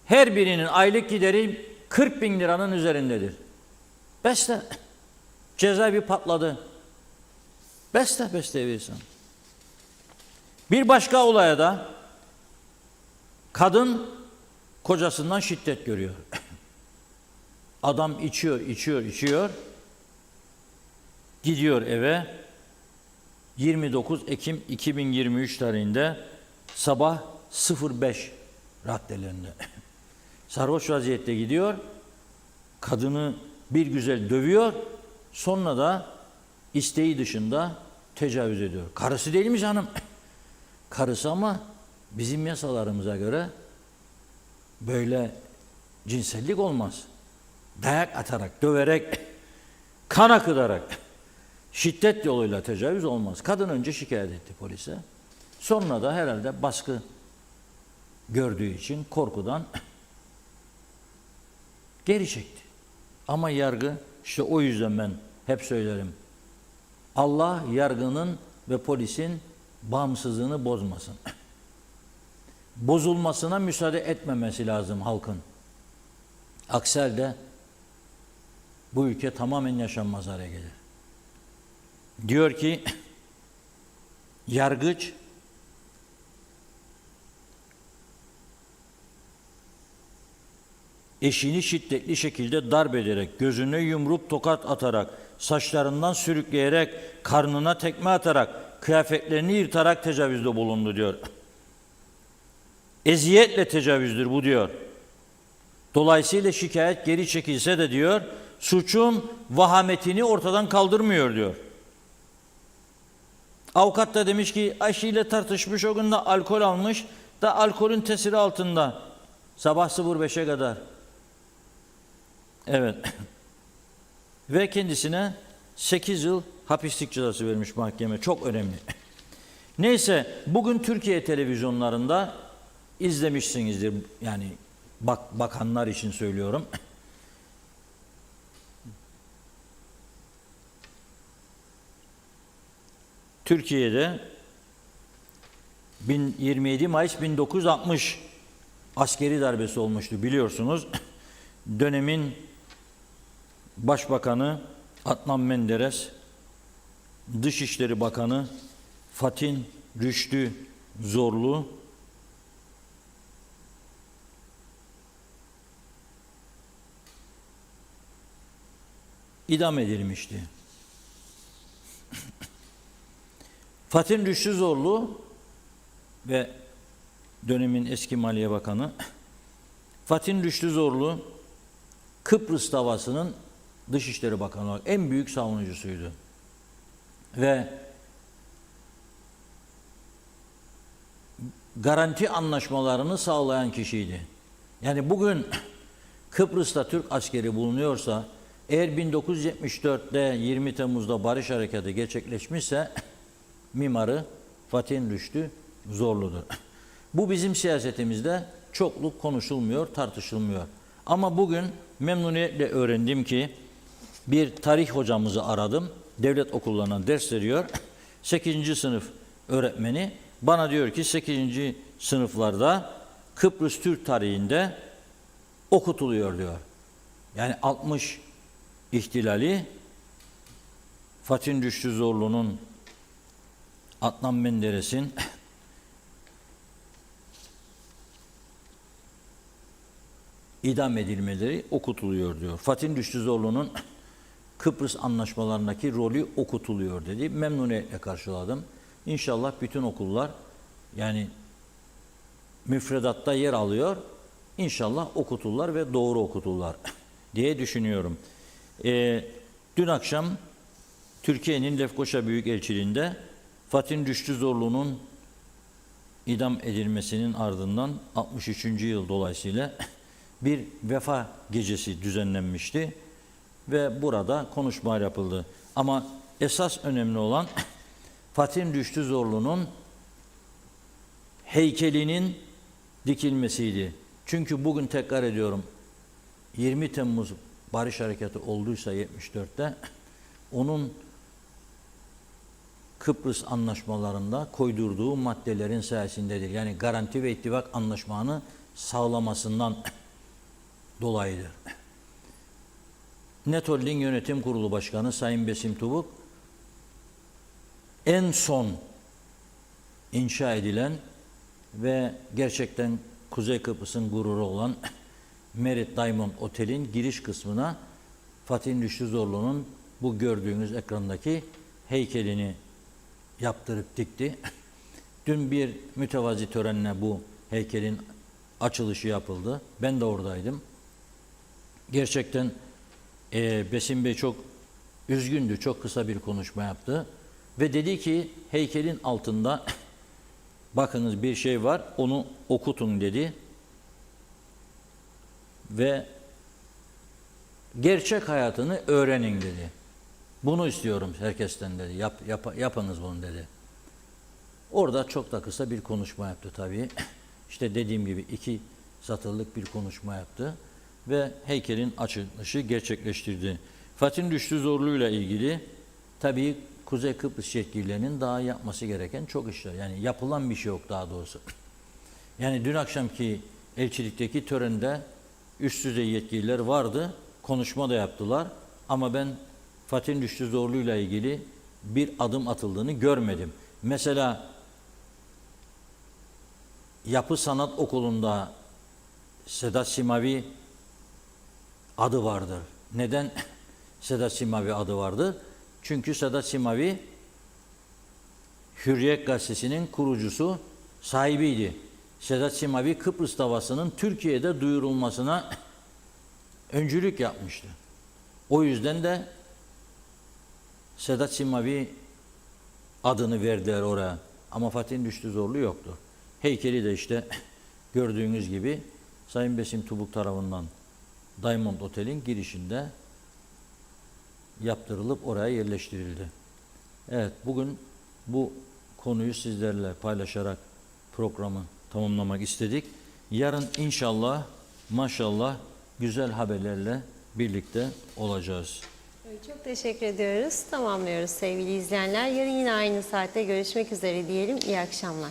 Her birinin aylık gideri 40 bin liranın üzerindedir. Besle. Cezaevi patladı. Besleyebilirsin. Bir başka olaya da kadın kocasından şiddet görüyor. Adam içiyor. Gidiyor eve. 29 Ekim 2023 tarihinde sabah 05 raddelerinde. Sarhoş vaziyette gidiyor. Kadını bir güzel dövüyor. Sonra da isteği dışında tecavüz ediyor. Karısı değil mi canım? Karısı ama bizim yasalarımıza göre böyle cinsellik olmaz. Dayak atarak, döverek, kan akıtarak Şiddet yoluyla tecavüz olmaz. Kadın önce şikayet etti polise. Sonra da herhalde baskı gördüğü için korkudan geri çekti. Ama yargı, işte o yüzden ben hep söylerim. Allah yargının ve polisin bağımsızlığını bozmasın. Bozulmasına müsaade etmemesi lazım halkın. Aksi halde bu ülke tamamen yaşanmaz hale gelir. Diyor ki yargıç eşini şiddetli şekilde darp ederek, gözüne yumruk tokat atarak, saçlarından sürükleyerek, karnına tekme atarak, kıyafetlerini yırtarak tecavüzde bulundu diyor. Eziyetle tecavüzdür bu diyor. Dolayısıyla şikayet geri çekilse de diyor, suçun vahametini ortadan kaldırmıyor diyor. Avukat da demiş ki eşiyle tartışmış, o gün de alkol almış da alkolün tesiri altında sabah 05'e kadar. Evet. Ve kendisine 8 yıl hapislik cezası vermiş mahkeme. Çok önemli. Neyse, bugün Türkiye televizyonlarında izlemişsinizdir. Yani bakanlar için söylüyorum. Türkiye'de 27 Mayıs 1960 askeri darbesi olmuştu biliyorsunuz. Dönemin Başbakanı Adnan Menderes, Dışişleri Bakanı Fatin Rüştü Zorlu, idam edilmişti. Fatin Rüştü Zorlu ve dönemin eski Maliye Bakanı Fatin Rüştü Zorlu Kıbrıs davasının Dışişleri Bakanı olarak en büyük savunucusuydu. Ve garanti anlaşmalarını sağlayan kişiydi. Yani bugün Kıbrıs'ta Türk askeri bulunuyorsa, eğer 1974'te 20 Temmuz'da Barış Harekatı gerçekleşmişse mimarı Fatin Rüştü Zorlu'dur. Bu bizim siyasetimizde çokluk konuşulmuyor, tartışılmıyor. Ama bugün memnuniyetle öğrendim ki bir tarih hocamızı aradım. Devlet okullarına ders veriyor. 8. sınıf öğretmeni bana diyor ki 8. sınıflarda Kıbrıs Türk tarihinde okutuluyor diyor. Yani 60 ihtilali, Fatin Rüştü Zorlu'nun, Adnan Menderes'in idam edilmeleri okutuluyor diyor. Fatin Rüştü Zorlu'nun Kıbrıs anlaşmalarındaki rolü okutuluyor dedi. Memnuniyetle karşıladım. İnşallah bütün okullar yani müfredatta yer alıyor. İnşallah okuturlar ve doğru okuturlar diye düşünüyorum. Dün akşam Türkiye'nin Lefkoşa Büyükelçiliği'nde Fatin Rüştü Zorlu'nun idam edilmesinin ardından 63. yıl dolayısıyla bir vefa gecesi düzenlenmişti ve burada konuşmalar yapıldı. Ama esas önemli olan Fatin Rüştü Zorlu'nun heykelinin dikilmesiydi. Çünkü bugün tekrar ediyorum, 20 Temmuz Barış Harekatı olduysa 74'te onun Kıbrıs anlaşmalarında koydurduğu maddelerin sayesindedir. Yani garanti ve ittifak anlaşmanı sağlamasından dolayıdır. Net Holding Yönetim Kurulu Başkanı Sayın Besim Tubuk en son inşa edilen ve gerçekten Kuzey Kıbrıs'ın gururu olan Merit Diamond Otel'in giriş kısmına Fatin Rüştü Zorlu'nun bu gördüğünüz ekrandaki heykelini yaptırıp dikti. Dün bir mütevazi törenle bu heykelin açılışı yapıldı. Ben de oradaydım. Gerçekten Besim Bey çok üzgündü. Çok kısa bir konuşma yaptı. Ve dedi ki heykelin altında bakınız bir şey var, onu okutun dedi. Ve gerçek hayatını öğrenin dedi. Bunu istiyorum herkesten dedi. Yapınız bunu dedi. Orada çok da kısa bir konuşma yaptı tabii. İşte dediğim gibi 2 satırlık bir konuşma yaptı ve heykelin açılışı gerçekleştirdi. Fatih'in düştüğü zorluğuyla ilgili tabii Kuzey Kıbrıs yetkililerinin daha yapması gereken çok işler. Yani yapılan bir şey yok daha doğrusu. Yani dün akşamki elçilikteki törende üst düzey yetkililer vardı. Konuşma da yaptılar. Ama ben Fatih'in düştüğü zorluğuyla ilgili bir adım atıldığını görmedim. Mesela Yapı Sanat Okulu'nda Sedat Simavi adı vardır. Neden Sedat Simavi adı vardır? Çünkü Sedat Simavi Hürriyet Gazetesi'nin kurucusu, sahibiydi. Sedat Simavi Kıbrıs davasının Türkiye'de duyurulmasına öncülük yapmıştı. O yüzden de Sedat Simavi adını verdiler oraya. Ama Fatih'in düştüğü zorluğu yoktu. Heykeli de işte gördüğünüz gibi Sayın Besim Tubuk tarafından Diamond Otel'in girişinde yaptırılıp oraya yerleştirildi. Evet, bugün bu konuyu sizlerle paylaşarak programı tamamlamak istedik. Yarın inşallah, maşallah güzel haberlerle birlikte olacağız. Çok teşekkür ediyoruz. Tamamlıyoruz sevgili izleyenler. Yarın yine aynı saatte görüşmek üzere diyelim. İyi akşamlar.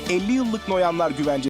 ...50 yıllık Noyanlar güvence